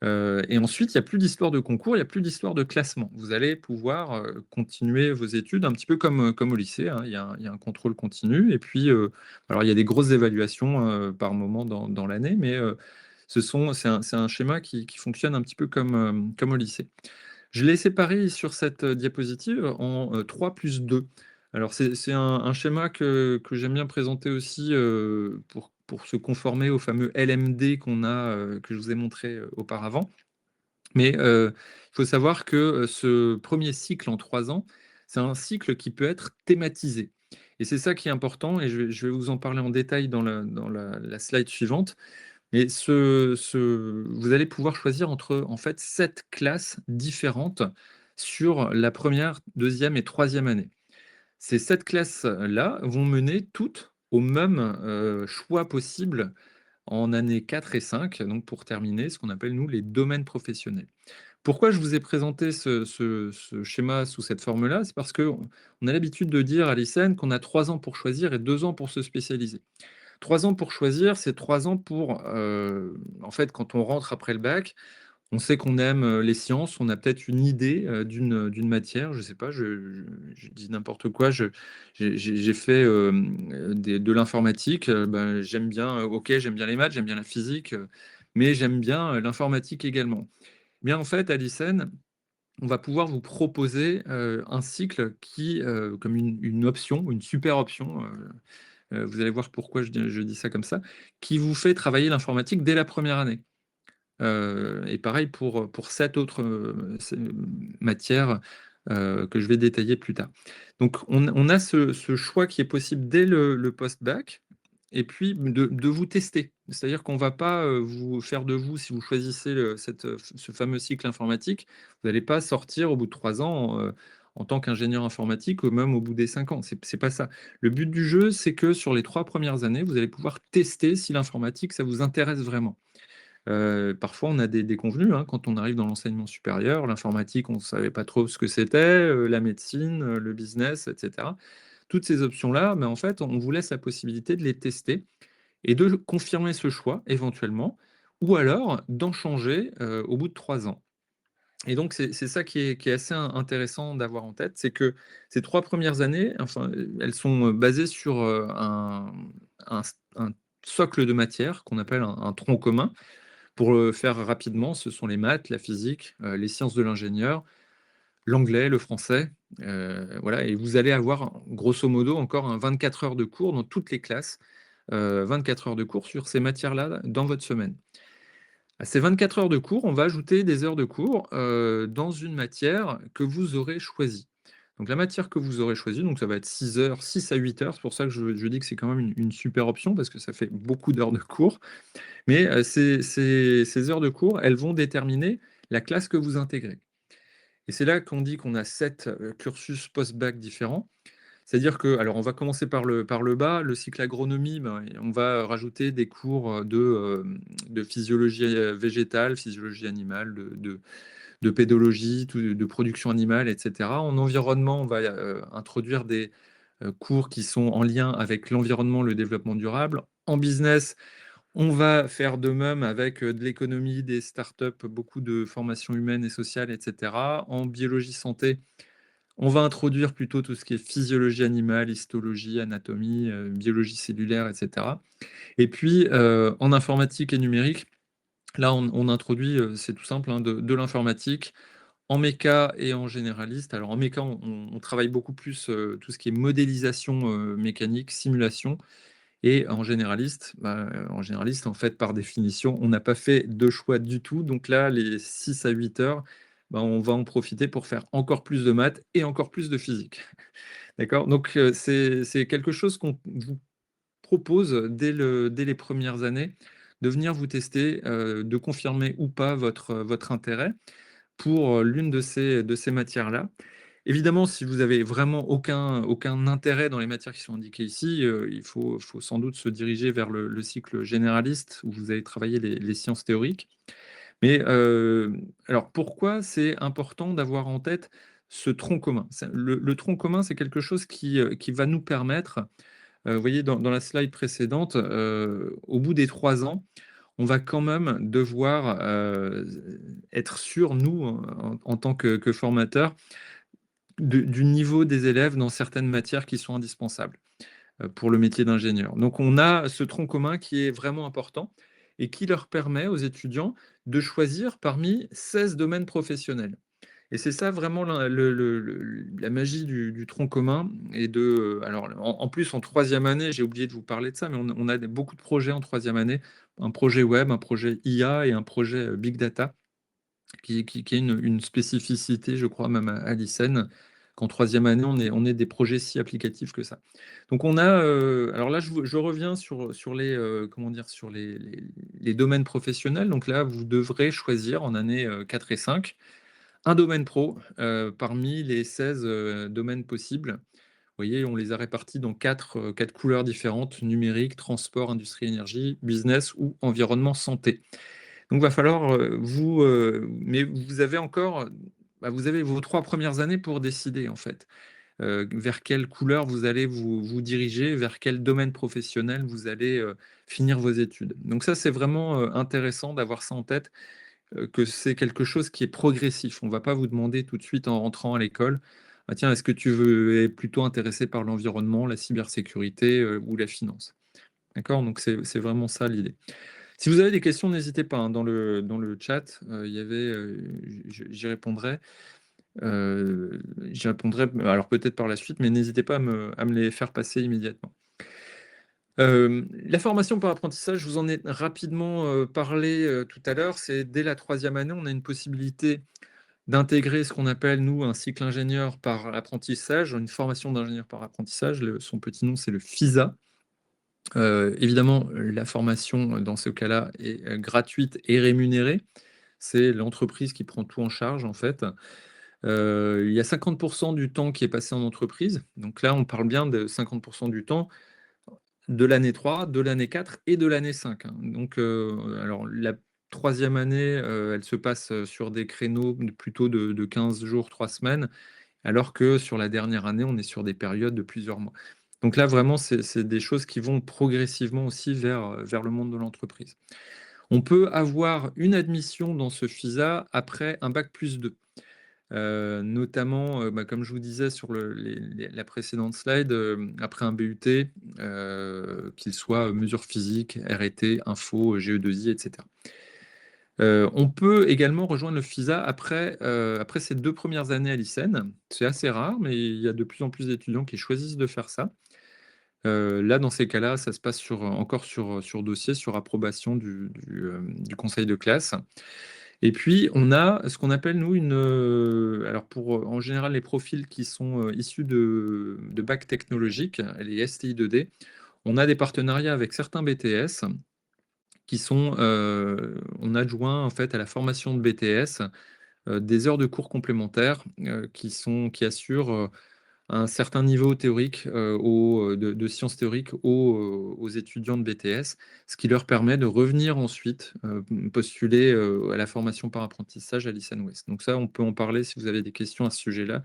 Et ensuite, il y a plus d'histoire de concours, il y a plus d'histoire de classement. Vous allez pouvoir, continuer vos études un petit peu comme au lycée, hein. Il y a un contrôle continu et puis, alors il y a des grosses évaluations, par moment dans l'année, mais, c'est un schéma qui fonctionne un petit peu comme au lycée. Je l'ai séparé sur cette diapositive en 3 plus 2. Alors c'est un schéma que j'aime bien présenter aussi pour se conformer au fameux LMD que je vous ai montré auparavant. Mais il faut savoir que ce premier cycle en 3 ans, c'est un cycle qui peut être thématisé. Et c'est ça qui est important, et je vais vous en parler en détail dans la slide suivante. Mais vous allez pouvoir choisir entre, en fait, 7 classes différentes sur la première, deuxième et troisième année. Ces 7 classes-là vont mener toutes au même, choix possible en année 4 et 5, donc pour terminer ce qu'on appelle, nous, les domaines professionnels. Pourquoi je vous ai présenté ce schéma sous cette forme-là? C'est parce qu'on a l'habitude de dire à l'ICEN qu'on a 3 ans pour choisir et 2 ans pour se spécialiser. 3 ans pour choisir, c'est 3 ans pour, en fait, quand on rentre après le bac, on sait qu'on aime, les sciences, on a peut-être une idée, d'une matière, je sais pas, je dis n'importe quoi, j'ai fait, de l'informatique, ben, j'aime bien, OK, j'aime bien les maths, j'aime bien la physique, mais j'aime bien, l'informatique également. Bien, en fait, à l'ICEN, on va pouvoir vous proposer, un cycle qui, comme une option, une super option, vous allez voir pourquoi je dis ça comme ça, qui vous fait travailler l'informatique dès la première année. Et pareil pour 7 autres, matières, que je vais détailler plus tard. Donc on a ce choix qui est possible dès le post-bac et puis de vous tester. C'est-à-dire qu'on ne va pas, vous faire de vous, si vous choisissez ce fameux cycle informatique, vous n'allez pas sortir au bout de 3 ans, en tant qu'ingénieur informatique, ou même au bout des 5 ans. C'est pas ça. Le but du jeu, c'est que sur les 3 premières années, vous allez pouvoir tester si l'informatique, ça vous intéresse vraiment. Parfois, on a des déconvenues, hein, quand on arrive dans l'enseignement supérieur. L'informatique, on ne savait pas trop ce que c'était, la médecine, le business, et cetera. Toutes ces options-là, mais en fait, on vous laisse la possibilité de les tester et de confirmer ce choix éventuellement, ou alors d'en changer, au bout de 3 ans. Et donc c'est ça qui est assez intéressant d'avoir en tête, c'est que ces 3 premières années, enfin, elles sont, basées sur, un socle de matière qu'on appelle un tronc commun. Pour le faire rapidement, ce sont les maths, la physique, les sciences de l'ingénieur, l'anglais, le français, voilà, et vous allez avoir grosso modo encore un 24 heures de cours dans toutes les classes, 24 heures de cours sur ces matières-là dans votre semaine. À ces 24 heures de cours, on va ajouter des heures de cours, dans une matière que vous aurez choisie. Donc la matière que vous aurez choisie, donc ça va être 6 heures, 6 à 8 heures. C'est pour ça que je dis que c'est quand même une super option parce que ça fait beaucoup d'heures de cours. Mais, ces heures de cours, elles vont déterminer la classe que vous intégrez. Et c'est là qu'on dit qu'on a 7 cursus post-bac différents. C'est-à-dire que, alors on va commencer par le bas, le cycle agronomie, ben, on va rajouter des cours, de physiologie, végétale, physiologie animale, de pédologie, de production animale, et cetera. En environnement, on va, introduire des, cours qui sont en lien avec l'environnement, le développement durable. En business, on va faire de même avec, de l'économie, des startups, beaucoup de formations humaines et sociales, et cetera. En biologie santé, on va introduire plutôt tout ce qui est physiologie animale, histologie, anatomie, biologie cellulaire, et cetera. Et puis, en informatique et numérique, là, on introduit, c'est tout simple, hein, de l'informatique en méca et en généraliste. Alors en méca, on travaille beaucoup plus, tout ce qui est modélisation, mécanique, simulation, et en généraliste, en fait, par définition, on n'a pas fait de choix du tout. Donc là, les 6 à 8 heures, bah, on va en profiter pour faire encore plus de maths et encore plus de physique. D'accord? Donc, c'est quelque chose qu'on vous propose dès les premières années, de venir vous tester, de confirmer ou pas votre intérêt pour, l'une de ces matières-là. Évidemment, si vous avez vraiment aucun intérêt dans les matières qui sont indiquées ici, il faut sans doute se diriger vers le cycle généraliste où vous allez travailler les sciences théoriques. Mais, alors pourquoi c'est important d'avoir en tête ce tronc commun? Le tronc commun, c'est quelque chose qui va nous permettre, vous voyez dans la slide précédente, au bout des 3 ans, on va quand même devoir, être sûr, nous, en tant que formateurs, du niveau des élèves dans certaines matières qui sont indispensables, pour le métier d'ingénieur. Donc on a ce tronc commun qui est vraiment important et qui leur permet aux étudiants de choisir parmi 16 domaines professionnels. Et c'est ça vraiment la magie du tronc commun et alors en plus en troisième année, j'ai oublié de vous parler de ça, mais on a beaucoup de projets en troisième année, un projet web, un projet IA et un projet, big data qui est une spécificité, je crois, même à l'ICEN, qu'en troisième année, on est des projets si applicatifs que ça. Donc on a, alors là, je reviens sur les, comment dire? Sur les domaines professionnels. Donc là, vous devrez choisir en année, 4 et 5, un domaine pro, parmi les 16 domaines possibles. Vous voyez, on les a répartis dans 4 couleurs différentes: numérique, transport, industrie, énergie, business ou environnement, santé. Donc va falloir, mais vous avez encore, bah, vous avez vos 3 premières années pour décider, en fait, vers quelle couleur vous allez vous diriger, vers quel domaine professionnel vous allez, finir vos études. Donc ça, c'est vraiment, intéressant d'avoir ça en tête, que c'est quelque chose qui est progressif. On va pas vous demander tout de suite en rentrant à l'école: «Ah tiens, est-ce que tu es plutôt intéressé par l'environnement, la cybersécurité, ou la finance?» D'accord? Donc c'est vraiment ça l'idée. Si vous avez des questions, n'hésitez pas, hein, dans le chat, il y avait, j'y répondrai, alors peut-être par la suite, mais n'hésitez pas à me les faire passer immédiatement. La formation par apprentissage, je vous en ai rapidement, parlé, tout à l'heure. C'est dès la troisième année, on a une possibilité d'intégrer ce qu'on appelle, nous, un cycle ingénieur par apprentissage, une formation d'ingénieur par apprentissage. Son petit nom, c'est le FISA. Évidemment, la formation, dans ce cas-là, est, gratuite et rémunérée. C'est l'entreprise qui prend tout en charge, en fait. Il y a 50 du temps qui est passé en entreprise. Donc là, on parle bien de 50 du temps de l'année 3, de l'année 4 et de l'année 5, hein. Donc, alors la troisième année, elle se passe, sur des créneaux plutôt de 15 jours, 3 semaines, alors que sur la dernière année, on est sur des périodes de plusieurs mois. Donc là, vraiment, c'est des choses qui vont progressivement aussi vers le monde de l'entreprise. On peut avoir une admission dans ce FISA après un bac+2. Notamment, bah, comme je vous disais sur la précédente slide, après un BUT, qu'il soit mesures physiques, RT, info, GE2I, etc. On peut également rejoindre le FISA après ses 2 premières années à l'ICEN. C'est assez rare, mais il y a de plus en plus d'étudiants qui choisissent de faire ça. Là, dans ces cas-là, ça se passe encore sur dossier, sur approbation du conseil de classe. Et puis, on a ce qu'on appelle, nous, alors en général, les profils qui sont issus de bac technologique, les STI2D, on a des partenariats avec certains BTS on adjoint en fait à la formation de BTS des heures de cours complémentaires qui assurent un certain niveau théorique de sciences théoriques aux étudiants de BTS, ce qui leur permet de revenir ensuite postuler à la formation par apprentissage à l'ICEN Ouest. Donc ça, on peut en parler si vous avez des questions à ce sujet-là.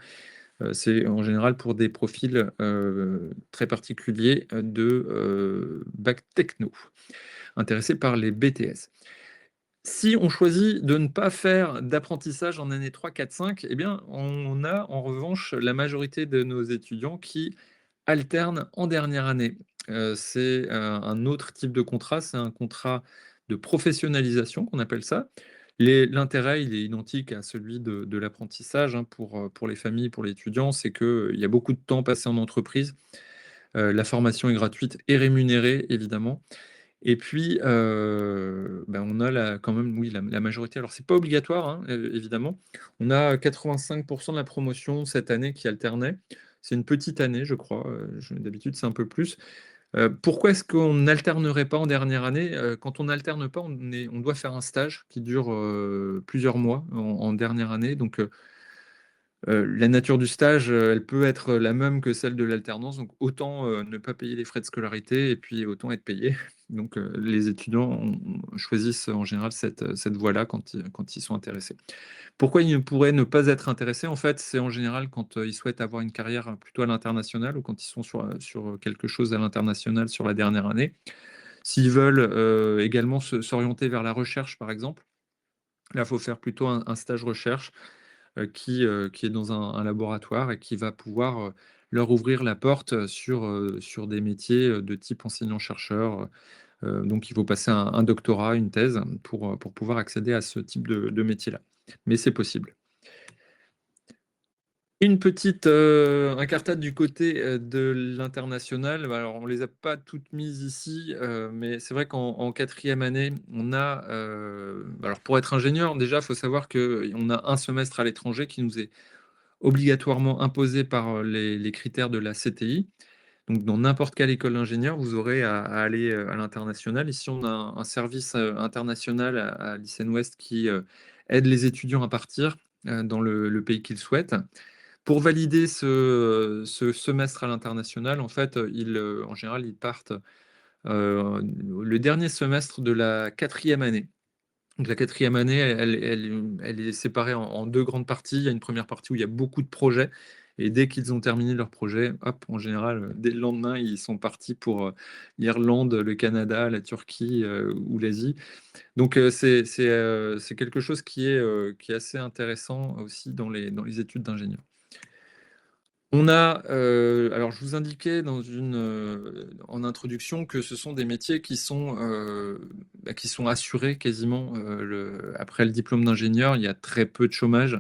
C'est en général pour des profils très particuliers de bac techno, intéressés par les BTS. Si on choisit de ne pas faire d'apprentissage en année 3, 4, 5, eh bien, on a en revanche la majorité de nos étudiants qui alternent en dernière année. C'est un autre type de contrat, c'est un contrat de professionnalisation qu'on appelle ça. L'intérêt, il est identique à celui de l'apprentissage, hein, pour les familles, pour les étudiants, c'est qu'il y a beaucoup de temps passé en entreprise. La formation est gratuite et rémunérée, évidemment. Et puis, bah, on a quand même, oui, la majorité. Alors, c'est pas obligatoire, hein, évidemment. On a 85 de la promotion cette année qui alternait. C'est une petite année, je crois. D'habitude, c'est un peu plus. Pourquoi est-ce qu'on n'alternerait pas en dernière année? Quand on n'alterne pas, on doit faire un stage qui dure plusieurs mois en dernière année. Donc, la nature du stage, elle peut être la même que celle de l'alternance, donc autant, ne pas payer les frais de scolarité et puis autant être payé. Donc, les étudiants choisissent en général cette voie-là quand ils sont intéressés. Pourquoi ils ne pourraient ne pas être intéressés? En fait, c'est en général quand, ils souhaitent avoir une carrière plutôt à l'international ou quand ils sont sur quelque chose à l'international sur la dernière année. S'ils veulent, également s'orienter vers la recherche, par exemple, là, il faut faire plutôt un stage recherche qui est dans un laboratoire et qui va pouvoir leur ouvrir la porte sur des métiers de type enseignant-chercheur. Donc, il faut passer un doctorat, une thèse pour pouvoir accéder à ce type de métier-là. Mais c'est possible. Une petite incartade du côté de l'international. Alors, on ne les a pas toutes mises ici, mais c'est vrai qu'en quatrième année, on a. Alors, pour être ingénieur, déjà, il faut savoir qu'on a un semestre à l'étranger qui nous est obligatoirement imposé par les critères de la CTI. Donc, dans n'importe quelle école d'ingénieur, vous aurez à aller à l'international. Ici, on a un service international à l'ICEN Ouest qui aide les étudiants à partir dans le pays qu'ils souhaitent. Pour valider ce semestre à l'international, en fait, en général, ils partent le dernier semestre de la quatrième année. Donc la quatrième année, elle est séparée en deux grandes parties. Il y a une première partie où il y a beaucoup de projets. Et dès qu'ils ont terminé leur projet, hop, en général, dès le lendemain, ils sont partis pour l'Irlande, le Canada, la Turquie ou l'Asie. Donc c'est quelque chose qui est assez intéressant aussi dans les études d'ingénieur. On a, alors je vous indiquais en introduction que ce sont des métiers qui sont assurés quasiment, après le diplôme d'ingénieur, il y a très peu de chômage.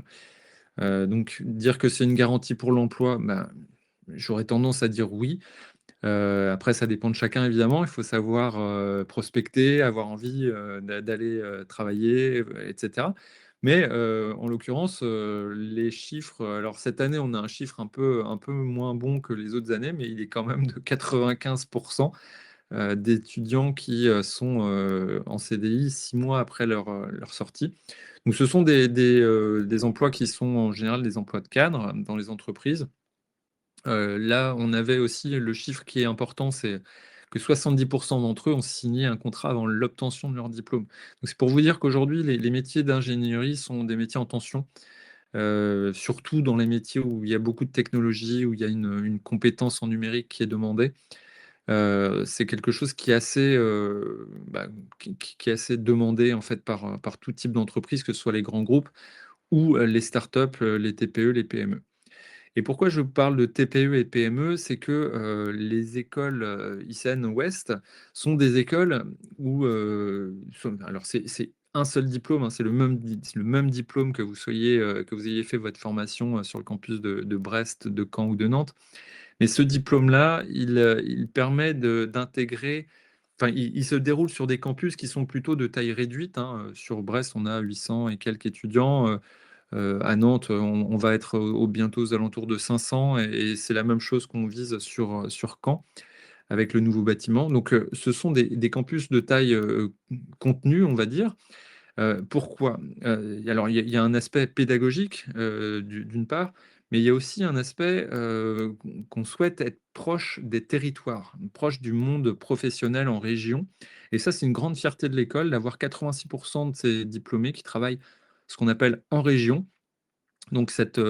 Donc dire que c'est une garantie pour l'emploi, ben, j'aurais tendance à dire oui. Après ça dépend de chacun évidemment, il faut savoir, prospecter, avoir envie, d'aller, travailler, et cetera. Mais, en l'occurrence, les chiffres, alors cette année, on a un chiffre un peu moins bon que les autres années, mais il est quand même de 95. d'étudiants qui sont en CDI 6 mois après leur sortie. Donc, ce sont des emplois qui sont en général des emplois de cadre dans les entreprises. Là, on avait aussi le chiffre qui est important, c'est que 70% d'entre eux ont signé un contrat avant l'obtention de leur diplôme. Donc, c'est pour vous dire qu'aujourd'hui, les métiers d'ingénierie sont des métiers en tension, surtout dans les métiers où il y a beaucoup de technologie, où il y a une compétence en numérique qui est demandée. C'est quelque chose qui est assez, qui est assez demandé en fait par tout type d'entreprise, que ce soit les grands groupes ou les startups, les TPE, les PME. Et pourquoi je parle de TPE et PME? C'est que les écoles ICN Ouest sont des écoles où, alors c'est un seul diplôme, hein, c'est le même diplôme que vous soyez, que vous ayez fait votre formation sur le campus de Brest, de Caen ou de Nantes. Mais ce diplôme-là, il permet d'intégrer, enfin, il se déroule sur des campus qui sont plutôt de taille réduite, hein. Sur Brest, on a 800 et quelques étudiants. À Nantes, on va être bientôt aux alentours de 500, et c'est la même chose qu'on vise sur Caen avec le nouveau bâtiment. Donc, ce sont des campus de taille contenue, on va dire. Pourquoi? Alors, il y a un aspect pédagogique, d'une part, mais il y a aussi un aspect qu'on souhaite être proche des territoires, proche du monde professionnel en région. Et ça, c'est une grande fierté de l'école d'avoir 86% de ses diplômés qui travaillent ce qu'on appelle en région. Donc cette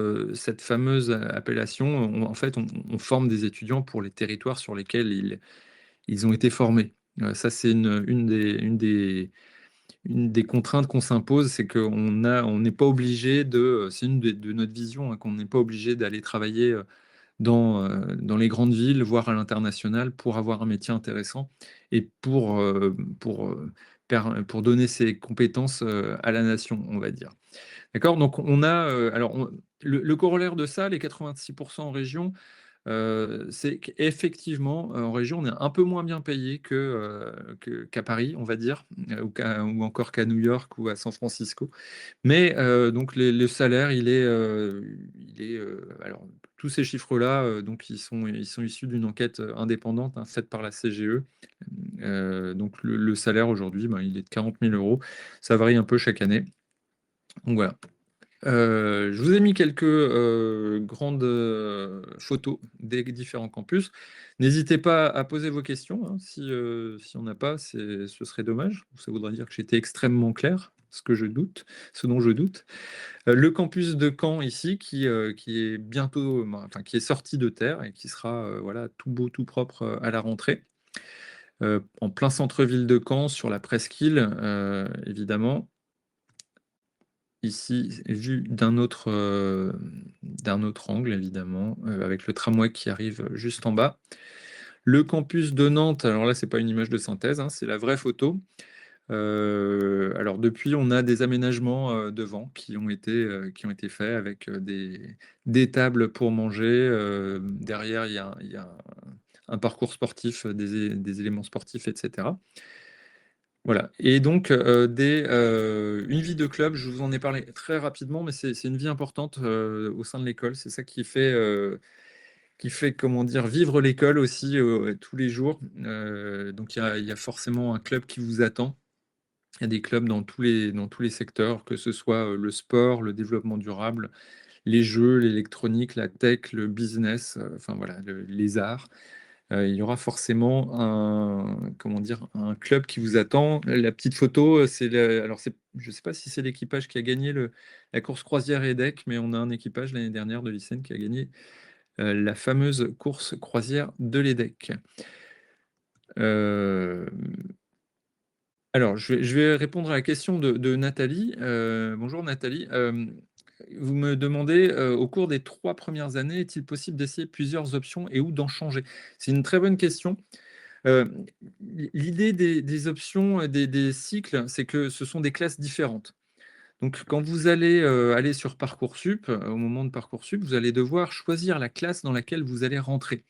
fameuse appellation, en fait, on forme des étudiants pour les territoires sur lesquels ils ont été formés. Ça, c'est une des contraintes qu'on s'impose, c'est on n'est pas obligé c'est une de notre vision, hein, qu'on n'est pas obligé d'aller travailler dans les grandes villes, voire à l'international, pour avoir un métier intéressant et pour donner ses compétences à la nation, on va dire. D'accord? Donc on a, le corollaire de ça, les 86% en région, c'est qu'effectivement, en région, on est un peu moins bien payé qu'à Paris, on va dire, ou encore qu'à New York ou à San Francisco. Mais donc le salaire, alors tous ces chiffres-là, donc ils sont issus d'une enquête indépendante, hein, faite par la CGE. Donc le salaire aujourd'hui, ben, il est de 40 000 €. Ça varie un peu chaque année. Donc voilà. Je vous ai mis quelques grandes photos des différents campus. N'hésitez pas à poser vos questions, hein, si on n'a pas, ce serait dommage. Ça voudrait dire que j'étais extrêmement clair, ce dont je doute. Le campus de Caen ici, qui est bientôt, enfin, qui est sorti de terre et qui sera voilà, tout beau, tout propre à la rentrée. En plein centre-ville de Caen, sur la presqu'île, évidemment. Ici, vu d'un autre angle, évidemment, avec le tramway qui arrive juste en bas. Le campus de Nantes, alors là, c'est pas une image de synthèse, hein, c'est la vraie photo. Alors depuis, on a des aménagements devant qui ont été faits avec des tables pour manger. Derrière, il y a un parcours sportif, des éléments sportifs, etc. Voilà. Et donc, une vie de club, je vous en ai parlé très rapidement, mais c'est une vie importante au sein de l'école. C'est ça qui fait, comment dire, vivre l'école aussi tous les jours. Donc, il y a forcément un club qui vous attend. Il y a des clubs dans tous les secteurs, que ce soit le sport, le développement durable, les jeux, l'électronique, la tech, le business, enfin voilà, les arts. Il y aura forcément comment dire, un club qui vous attend. La petite photo, je ne sais pas si c'est l'équipage qui a gagné la course croisière EDEC, mais on a un équipage l'année dernière de l'ICN qui a gagné la fameuse course croisière de l'EDEC. Euh, alors, je vais répondre à la question de Nathalie. Bonjour Nathalie. Vous me demandez, au cours des 3 premières années, est-il possible d'essayer plusieurs options et ou d'en changer? C'est une très bonne question. Euh, L'idée des options, des cycles, c'est que ce sont des classes différentes. Donc, quand vous allez aller sur Parcoursup, au moment de Parcoursup, vous allez devoir choisir la classe dans laquelle vous allez rentrer.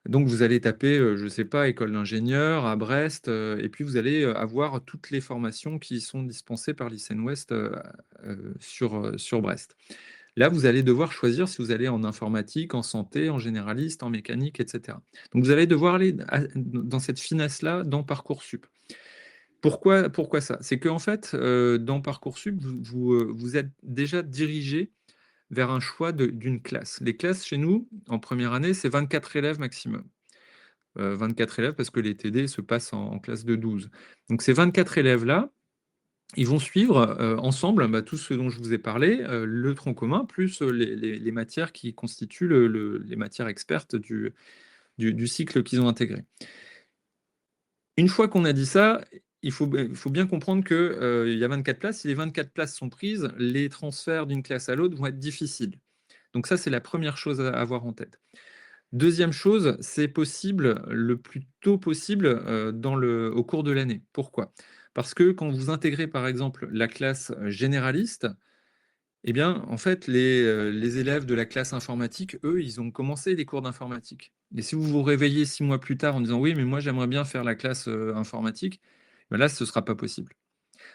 Donc, vous allez taper, je ne sais pas, école d'ingénieur à Brest, et puis vous allez avoir toutes les formations qui sont dispensées par l'ICN Ouest sur Brest. Là, vous allez devoir choisir si vous allez en informatique, en santé, en généraliste, en mécanique, et cetera. Donc vous allez devoir aller dans cette finesse-là dans Parcoursup. Pourquoi ça? C'est qu'en fait, dans Parcoursup, vous êtes déjà dirigé vers un choix d'une classe. Les classes chez nous, en première année, c'est 24 élèves maximum. 24 élèves parce que les TD se passent en classe de 12. Donc ces 24 élèves-là, ils vont suivre ensemble tout ce dont je vous ai parlé, le tronc commun, plus les matières qui constituent les matières expertes du cycle qu'ils ont intégré. Une fois qu'on a dit ça, il faut bien comprendre qu'il y a 24 places. Si les 24 places sont prises, les transferts d'une classe à l'autre vont être difficiles. Donc ça, c'est la première chose à avoir en tête. Deuxième chose, c'est possible le plus tôt possible au cours de l'année. Pourquoi? Parce que quand vous intégrez par exemple la classe généraliste, eh bien, en fait, les élèves de la classe informatique, eux, ils ont commencé les cours d'informatique. Et si vous vous réveillez 6 mois plus tard en disant oui, mais moi j'aimerais bien faire la classe informatique, ben là, ce ne sera pas possible.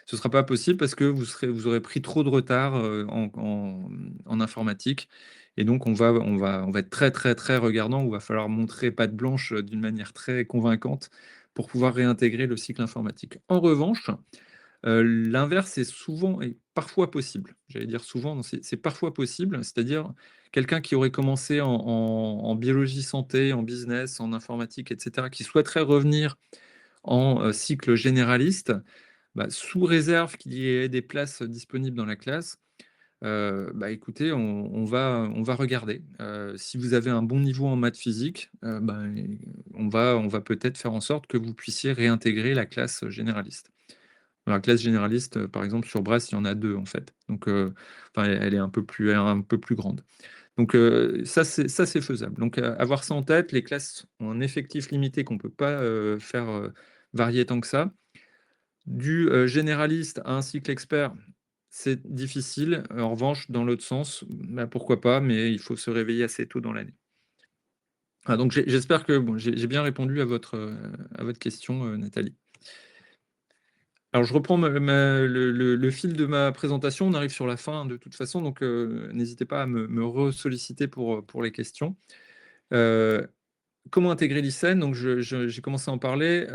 Ce ne sera pas possible parce que vous aurez pris trop de retard en informatique. Et donc, on va être très, très, très regardant. Il va falloir montrer patte blanche d'une manière très convaincante pour pouvoir réintégrer le cycle informatique. En revanche, l'inverse est souvent et parfois possible. J'allais dire souvent, non, c'est parfois possible. C'est-à-dire quelqu'un qui aurait commencé en biologie santé, en business, en informatique, etc., qui souhaiterait revenir en cycle généraliste, sous réserve qu'il y ait des places disponibles dans la classe, écoutez, on va regarder. Si vous avez un bon niveau en maths physique, on va peut-être faire en sorte que vous puissiez réintégrer la classe généraliste. Alors, la classe généraliste, par exemple, sur Brest, il y en a 2 en fait. Donc, enfin, elle est un peu plus grande. Donc, ça c'est faisable. Donc, avoir ça en tête, les classes ont un effectif limité qu'on ne peut pas faire varier tant que ça. Du généraliste à un cycle expert, c'est difficile. En revanche, dans l'autre sens, pourquoi pas, mais il faut se réveiller assez tôt dans l'année. Ah, donc j'espère que bon, j'ai bien répondu à votre question, Nathalie. Alors je reprends le fil de ma présentation. On arrive sur la fin de toute façon, donc n'hésitez pas à me ressolliciter pour les questions. Heu, Comment intégrer l'ICEN? Donc j'ai commencé à en parler.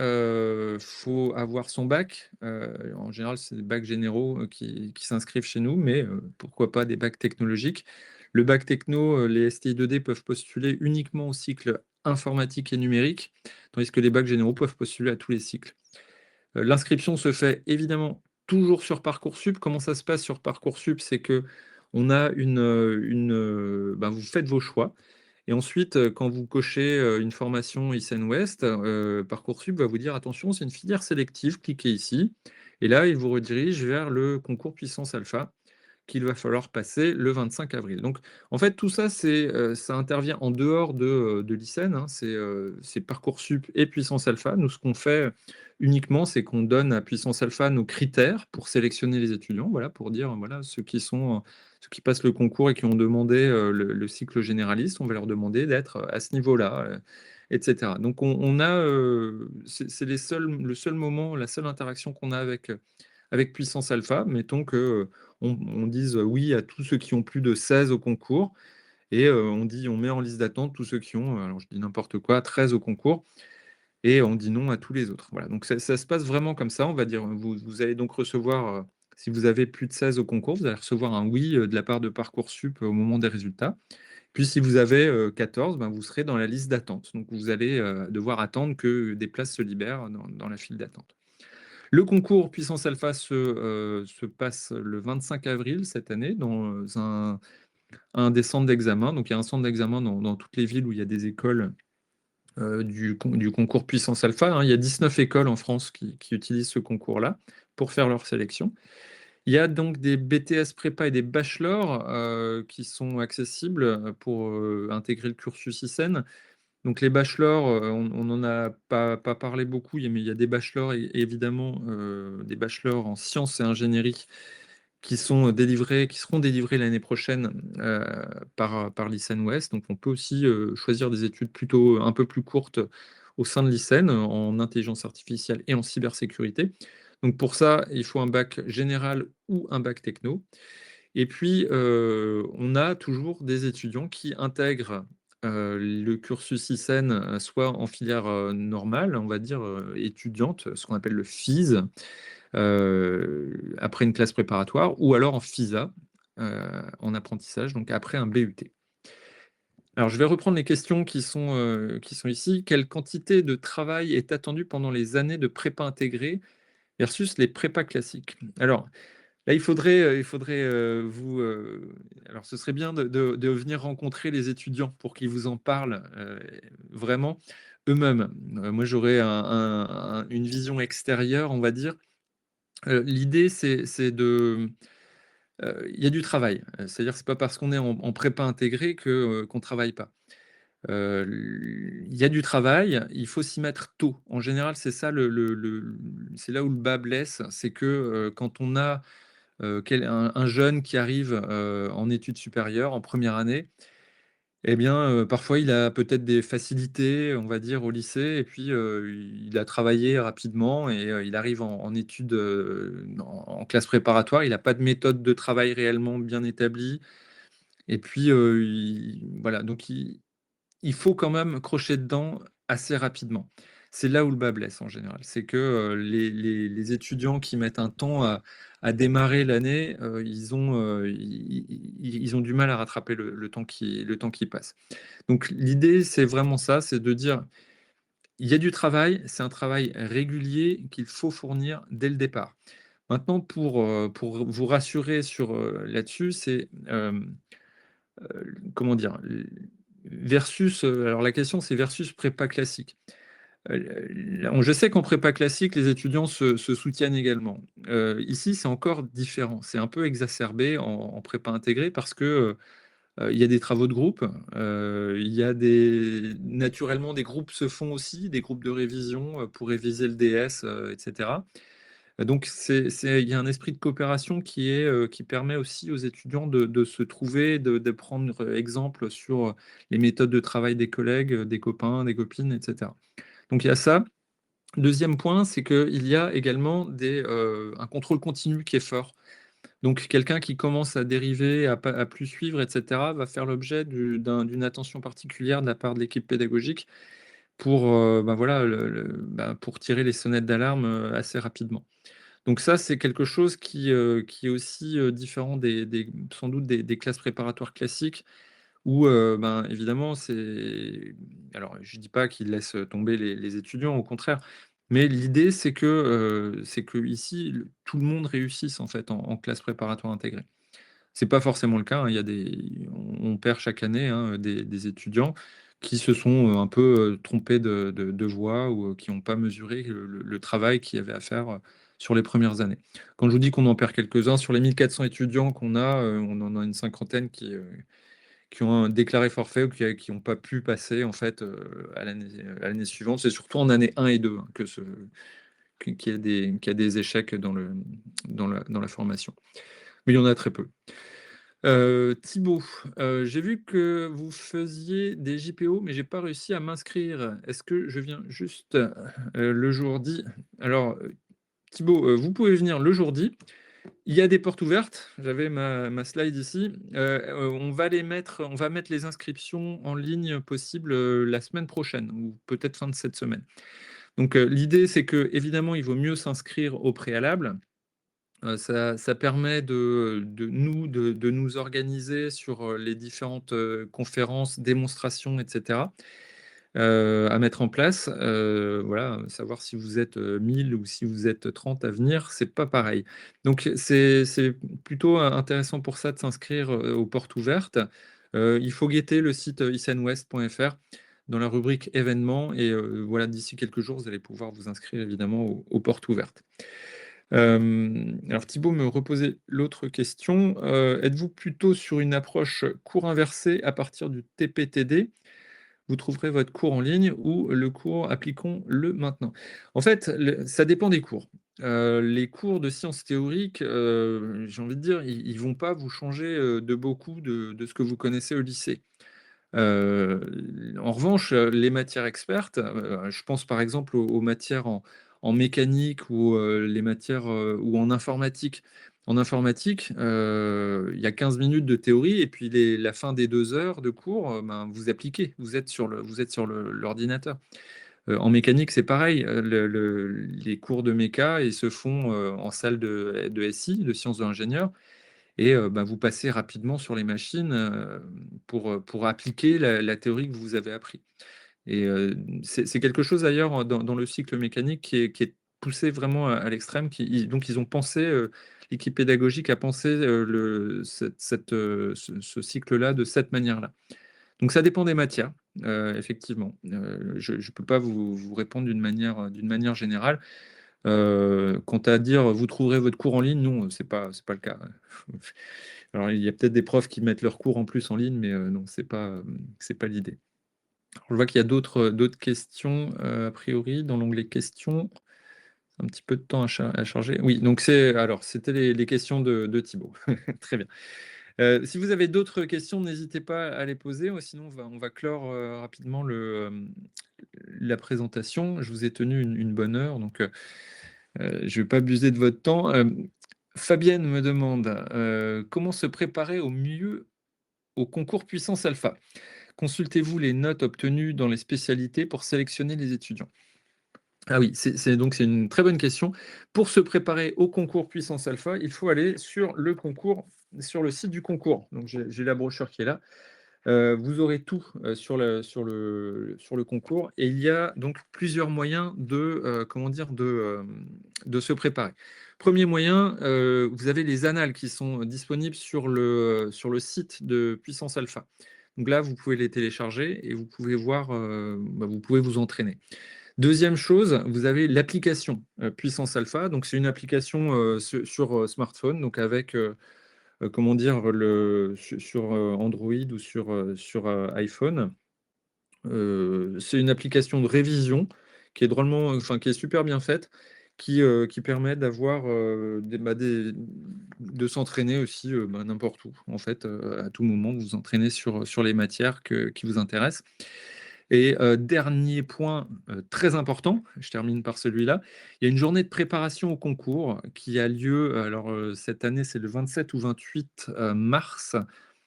Faut avoir son bac. En général, c'est des bacs généraux qui s'inscrivent chez nous, mais pourquoi pas des bacs technologiques. Le bac techno, les STI 2D peuvent postuler uniquement au cycle informatique et numérique, tandis que les bacs généraux peuvent postuler à tous les cycles. L'inscription se fait évidemment toujours sur Parcoursup. Comment ça se passe sur Parcoursup? C'est que on a vous faites vos choix et ensuite, quand vous cochez, une formation ICEN Ouest, Parcoursup va vous dire: «Attention, c'est une filière sélective, cliquez ici» et là, il vous redirige vers le concours Puissance Alpha qu'il va falloir passer le 25 avril. Donc, en fait, tout ça, ça intervient en dehors de l'ICEN, hein. C'est Parcoursup et Puissance Alpha. Nous, ce qu'on fait uniquement, c'est qu'on donne à Puissance Alpha nos critères pour sélectionner les étudiants, voilà, pour dire, voilà, ceux qui passent le concours et qui ont demandé le cycle généraliste, on va leur demander d'être à ce niveau-là, etc. Donc, on a, c'est le seul moment, la seule interaction qu'on a avec Puissance Alpha. Mettons que on dise oui à tous ceux qui ont plus de 16 au concours et on met en liste d'attente tous ceux qui ont, alors je dis n'importe quoi, 13 au concours et on dit non à tous les autres. Voilà, donc ça se passe vraiment comme ça. On va dire, vous allez donc recevoir, si vous avez plus de 16 au concours, vous allez recevoir un oui de la part de Parcoursup au moment des résultats. Puis si vous avez 14, vous serez dans la liste d'attente. Donc vous allez devoir attendre que des places se libèrent dans la file d'attente. Le concours Puissance Alpha se passe le 25 avril cette année dans un des centres d'examen. Donc il y a un centre d'examen dans toutes les villes où il y a des écoles du concours Puissance Alpha, hein. Il y a 19 écoles en France qui utilisent ce concours-là pour faire leur sélection. Il y a donc des BTS prépa et des bachelors qui sont accessibles pour intégrer le cursus ICEN. Donc les bachelors, on n'en a pas parlé beaucoup, mais il y a des bachelors et évidemment des bachelors en sciences et ingénierie qui seront délivrés l'année prochaine par l'ICEN Ouest. Donc on peut aussi choisir des études plutôt un peu plus courtes au sein de l'ICEN en intelligence artificielle et en cybersécurité. Donc pour ça, il faut un bac général ou un bac techno. Et puis, on a toujours des étudiants qui intègrent, le cursus ISEN, soit en filière, normale, on va dire, étudiante, ce qu'on appelle le FIS, après une classe préparatoire ou alors en FISA, en apprentissage, donc après un BUT. Alors je vais reprendre les questions qui sont ici. Quelle quantité de travail est attendue pendant les années de prépa intégrée versus les prépas classiques? Alors là, il faudrait, alors ce serait bien de venir rencontrer les étudiants pour qu'ils vous en parlent, vraiment eux-mêmes. Moi, j'aurais une vision extérieure, on va dire. L'idée, c'est de, il y a du travail. C'est-à-dire, c'est pas parce qu'on est en prépa intégrée qu'on travaille pas. Il y a du travail, il faut s'y mettre tôt. En général, c'est ça c'est là où le bas blesse, c'est que, quand on a un jeune qui arrive en études supérieures, en première année, eh bien, parfois, il a peut-être des facilités, on va dire, au lycée, et puis il a travaillé rapidement et il arrive en études, en classe préparatoire. Il n'a pas de méthode de travail réellement bien établie. Et puis, voilà, donc il faut quand même crocher dedans assez rapidement. C'est là où le bas blesse en général. C'est que, les étudiants qui mettent un temps à démarrer l'année, ils ont du mal à rattraper le temps qui passe. Donc l'idée, c'est vraiment ça, c'est de dire: «Il y a du travail, c'est un travail régulier qu'il faut fournir dès le départ». Maintenant pour vous rassurer sur, là-dessus, c'est, comment dire? Versus, alors la question c'est versus prépa classique. Je sais qu'en prépa classique, les étudiants se soutiennent également. Ici, c'est encore différent. C'est un peu exacerbé en prépa intégrée parce que, il y a des travaux de groupe, il y a naturellement, des groupes se font aussi, des groupes de révision, pour réviser le DS, et cetera. Donc il y a un esprit de coopération qui permet aussi aux étudiants de se trouver, de prendre exemple sur, les méthodes de travail des collègues, des copains, des copines, et cetera. Donc il y a ça. Deuxième point, c'est qu'il y a également un contrôle continu qui est fort. Donc quelqu'un qui commence à dériver, à plus suivre, et cetera, va faire l'objet d'une attention particulière de la part de l'équipe pédagogique pour, bah, voilà, pour tirer les sonnettes d'alarme, assez rapidement. Donc ça, c'est quelque chose qui est aussi, différent sans doute des classes préparatoires classiques où, ben, évidemment, alors je dis pas qu'ils laissent tomber les étudiants, au contraire, mais l'idée c'est que ici, tout le monde réussisse en fait en classe préparatoire intégrée. C'est pas forcément le cas, hein, il y a on perd chaque année, hein, des étudiants qui se sont, un peu, trompés de voie ou, qui n'ont pas mesuré le travail qu'il y avait à faire, sur les premières années. Quand je vous dis qu'on en perd quelques-uns, sur les 1 400 étudiants qu'on a, on en a une cinquantaine qui ont déclaré forfait ou qui ont pas pu passer en fait, à l'année suivante. C'est surtout en année 1 et 2, hein, qu'il y a des échecs dans la formation. Mais il y en a très peu. Thibaut, j'ai vu que vous faisiez des JPO, mais j'ai pas réussi à m'inscrire. Est-ce que je viens juste, le jour dit? Alors, Thibaut, vous pouvez venir le jour dit. Il y a des portes ouvertes. J'avais ma slide ici. On va mettre les inscriptions en ligne possible, la semaine prochaine ou peut-être fin de cette semaine. Donc, l'idée, c'est que évidemment, il vaut mieux s'inscrire au préalable. Ça permet de nous organiser sur, les différentes, conférences, démonstrations, et cetera, à mettre en place. Voilà, savoir si vous êtes, 1000 ou si vous êtes 30 à venir, c'est pas pareil. Donc c'est plutôt intéressant pour ça de s'inscrire, aux portes ouvertes. Il faut guetter le site, icenwest.fr dans la rubrique événements et voilà, d'ici quelques jours, vous allez pouvoir vous inscrire évidemment aux portes ouvertes. Alors Thibaut me reposait l'autre question. Êtes-vous plutôt sur une approche cours inversé à partir du TPTD? Vous trouverez votre cours en ligne ou le cours appliquons-le maintenant? En fait, ça dépend des cours. Les cours de sciences théoriques, j'ai envie de dire, ils vont pas vous changer, de beaucoup de ce que vous connaissez au lycée. En revanche, les matières expertes, je pense par exemple aux matières en mécanique ou les matières, ou en informatique En informatique, il y a 15 minutes de théorie et puis la fin des 2 heures de cours, ben, vous appliquez, vous êtes sur l'ordinateur. En mécanique, c'est pareil, les cours de méca, ils se font en salle de SI, de sciences de l'ingénieur, et ben, vous passez rapidement sur les machines pour appliquer la théorie que vous avez appris. Et c'est quelque chose d'ailleurs dans le cycle mécanique qui est poussé vraiment à l'extrême. Donc ils ont pensé, l'équipe pédagogique a pensé ce cycle-là de cette manière-là. Donc ça dépend des matières, effectivement. Je ne peux pas vous répondre d'une manière générale. Quant à dire vous trouverez votre cours en ligne, non, c'est pas le cas. Alors il y a peut-être des profs qui mettent leurs cours en plus en ligne, mais non, c'est pas l'idée. Je vois qu'il y a d'autres questions, a priori, dans l'onglet questions. Un petit peu de temps à charger. Oui, donc c'était les questions de Thibaut. Très bien. Si vous avez d'autres questions, n'hésitez pas à les poser. Sinon, on va clore rapidement la présentation. Je vous ai tenu une bonne heure, donc je ne vais pas abuser de votre temps. Fabienne me demande comment se préparer au mieux au concours Puissance Alpha. Consultez-vous les notes obtenues dans les spécialités pour sélectionner les étudiants? Ah oui, c'est une très bonne question. Pour se préparer au concours Puissance Alpha, il faut aller sur le concours, sur le site du concours. Donc j'ai la brochure qui est là. Vous aurez tout sur le concours et il y a donc plusieurs moyens comment dire, de se préparer. Premier moyen, vous avez les annales qui sont disponibles sur le site de Puissance Alpha. Donc là, vous pouvez les télécharger et vous pouvez voir, vous pouvez vous entraîner. Deuxième chose, vous avez l'application Puissance Alpha. Donc c'est une application sur smartphone, donc avec comment dire, sur Android ou sur iPhone. C'est une application de révision qui est drôlement, enfin, qui est super bien faite, qui permet d'avoir de s'entraîner aussi n'importe où. En fait, à tout moment, vous vous entraînez sur les matières qui vous intéressent. Et dernier point très important, je termine par celui-là, il y a une journée de préparation au concours qui a lieu, alors cette année c'est le 27 ou 28 mars,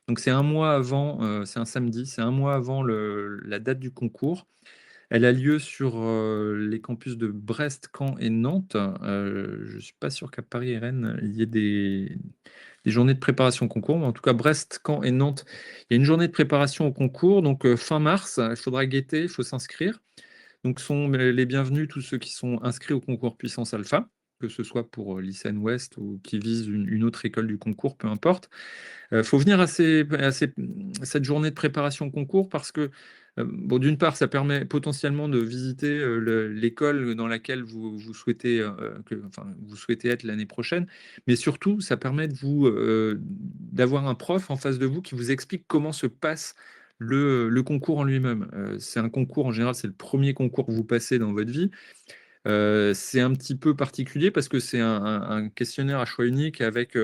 donc c'est un mois avant, c'est un samedi, c'est un mois avant la date du concours. Elle a lieu sur les campus de Brest, Caen et Nantes. Je ne suis pas sûr qu'à Paris et Rennes, il y ait des journées de préparation au concours. Mais en tout cas, Brest, Caen et Nantes, il y a une journée de préparation au concours. Donc fin mars, il faudra guetter, il faut s'inscrire. Donc sont les bienvenus tous ceux qui sont inscrits au concours Puissance Alpha, que ce soit pour l'ICN Ouest ou qui visent une autre école du concours, peu importe. Il faut venir cette journée de préparation au concours parce que, bon, d'une part, ça permet potentiellement de visiter l'école dans laquelle vous souhaitez, enfin, vous souhaitez être l'année prochaine, mais surtout, ça permet d'avoir un prof en face de vous qui vous explique comment se passe le concours en lui-même. C'est un concours, en général, c'est le premier concours que vous passez dans votre vie. C'est un petit peu particulier parce que c'est un questionnaire à choix unique avec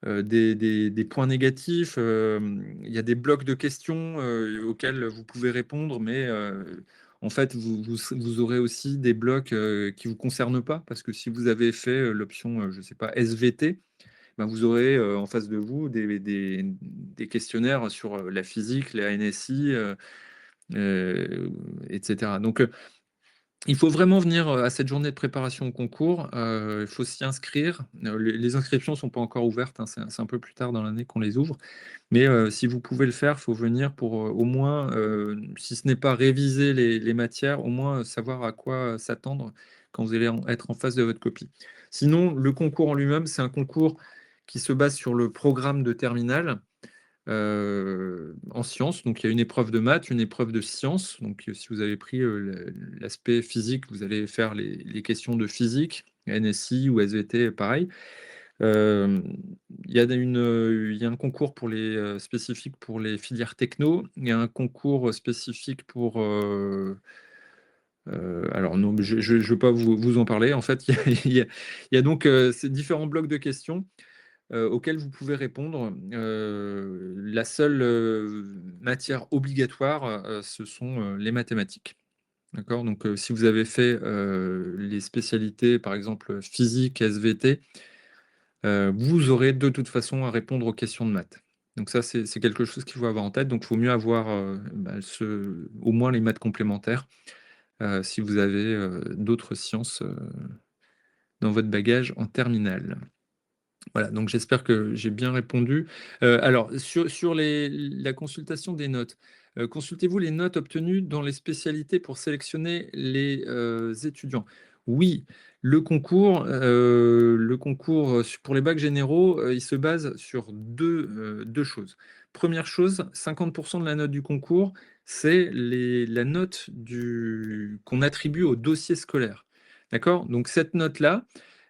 des points négatifs. Il y a des blocs de questions auxquels vous pouvez répondre, mais en fait, vous aurez aussi des blocs qui ne vous concernent pas, parce que si vous avez fait l'option, je ne sais pas, SVT, ben vous aurez en face de vous des questionnaires sur la physique, la NSI, etc. Donc, il faut vraiment venir à cette journée de préparation au concours. Il faut s'y inscrire. Les inscriptions ne sont pas encore ouvertes, hein, c'est un peu plus tard dans l'année qu'on les ouvre. Mais si vous pouvez le faire, il faut venir pour au moins, si ce n'est pas réviser les matières, au moins savoir à quoi s'attendre quand vous allez être en face de votre copie. Sinon, le concours en lui-même, c'est un concours qui se base sur le programme de terminale en sciences. Donc, il y a une épreuve de maths, une épreuve de sciences. Donc, si vous avez pris l'aspect physique, vous allez faire les questions de physique, NSI ou SVT, pareil. Euh, il y a un concours pour spécifique pour les filières techno. Il y a un concours spécifique pour... alors, non, je ne veux pas vous en parler. En fait, il y a donc ces différents blocs de questions auxquels vous pouvez répondre. La seule matière obligatoire, ce sont les mathématiques. D'accord? Donc, si vous avez fait les spécialités, par exemple physique, SVT, vous aurez de toute façon à répondre aux questions de maths. Donc ça, c'est quelque chose qu'il faut avoir en tête. Donc il faut mieux avoir au moins les maths complémentaires si vous avez d'autres sciences dans votre bagage en terminale. Voilà, donc j'espère que j'ai bien répondu. Alors, sur la consultation des notes, consultez-vous les notes obtenues dans les spécialités pour sélectionner les étudiants? Oui, le concours pour les bacs généraux, il se base sur deux choses. Première chose, 50% de la note du concours, c'est la note qu'on attribue au dossier scolaire. D'accord? Donc cette note-là,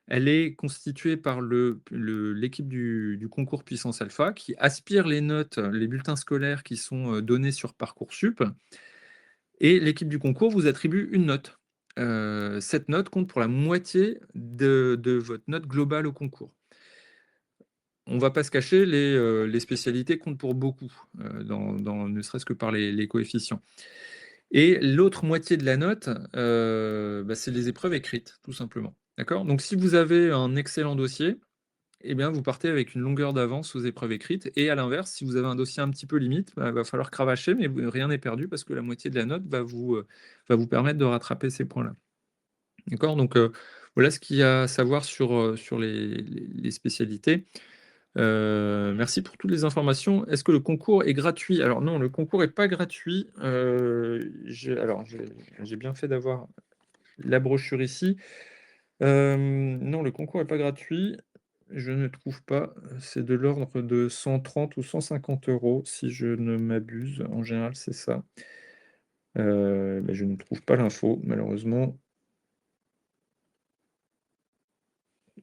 elle est constituée par l'équipe du concours Puissance Alpha qui aspire les notes, les bulletins scolaires qui sont donnés sur Parcoursup, et l'équipe du concours vous attribue une note. Cette note compte pour la moitié de votre note globale au concours. On ne va pas se cacher, les spécialités comptent pour beaucoup, ne serait-ce que par les coefficients. Et l'autre moitié de la note, c'est les épreuves écrites, tout simplement. D'accord? Donc si vous avez un excellent dossier, eh bien, vous partez avec une longueur d'avance aux épreuves écrites. Et à l'inverse, si vous avez un dossier un petit peu limite, il va falloir cravacher, mais rien n'est perdu parce que la moitié de la note va vous permettre de rattraper ces points-là. D'accord? Donc, voilà ce qu'il y a à savoir sur les spécialités. Merci pour toutes les informations. Est-ce que le concours est gratuit? Alors non, le concours n'est pas gratuit. J'ai bien fait d'avoir la brochure ici. Non, le concours n'est pas gratuit. Je ne trouve pas. C'est de l'ordre de 130 ou 150 euros, si je ne m'abuse. En général, c'est ça. Mais je ne trouve pas l'info, malheureusement.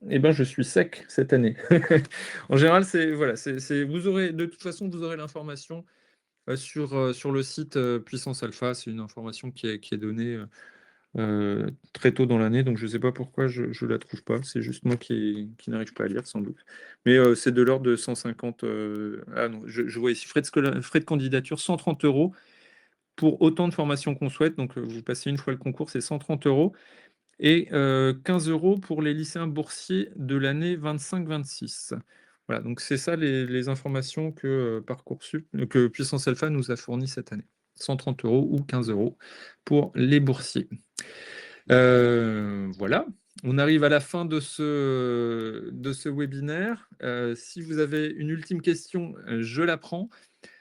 Eh ben, je suis sec cette année. En général, voilà, vous aurez de toute façon, vous aurez l'information sur le site Puissance Alpha. C'est une information qui est donnée très tôt dans l'année, donc je ne sais pas pourquoi je ne la trouve pas. C'est juste moi qui n'arrive pas à lire, sans doute. Mais c'est de l'ordre de 150. Ah non, je vois ici frais de candidature 130 euros pour autant de formations qu'on souhaite. Donc vous passez une fois le concours, c'est 130 euros. Et 15 euros pour les lycéens boursiers de l'année 25-26. Voilà, donc c'est ça les informations que Parcoursup, que Puissance Alpha nous a fournies cette année. 130 euros ou 15 euros pour les boursiers. Voilà, on arrive à la fin de ce webinaire. Si vous avez une ultime question, je la prends.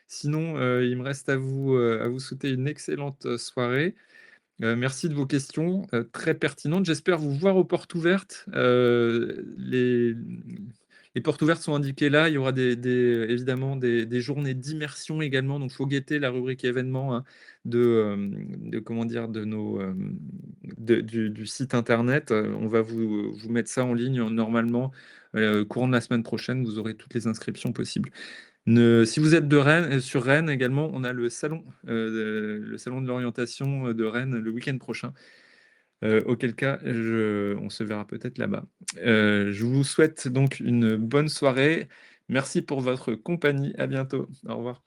Sinon, il me reste à vous souhaiter une excellente soirée. Merci de vos questions, très pertinentes. J'espère vous voir aux portes ouvertes. Les portes ouvertes sont indiquées là. Il y aura évidemment des journées d'immersion également. Donc, il faut guetter la rubrique événements, hein, comment dire, du site internet. On va vous mettre ça en ligne normalement. Courant de la semaine prochaine, vous aurez toutes les inscriptions possibles. Si vous êtes de Rennes, sur Rennes également, on a le salon de l'orientation de Rennes le week-end prochain. Auquel cas, on se verra peut-être là-bas. Je vous souhaite donc une bonne soirée. Merci pour votre compagnie. À bientôt. Au revoir.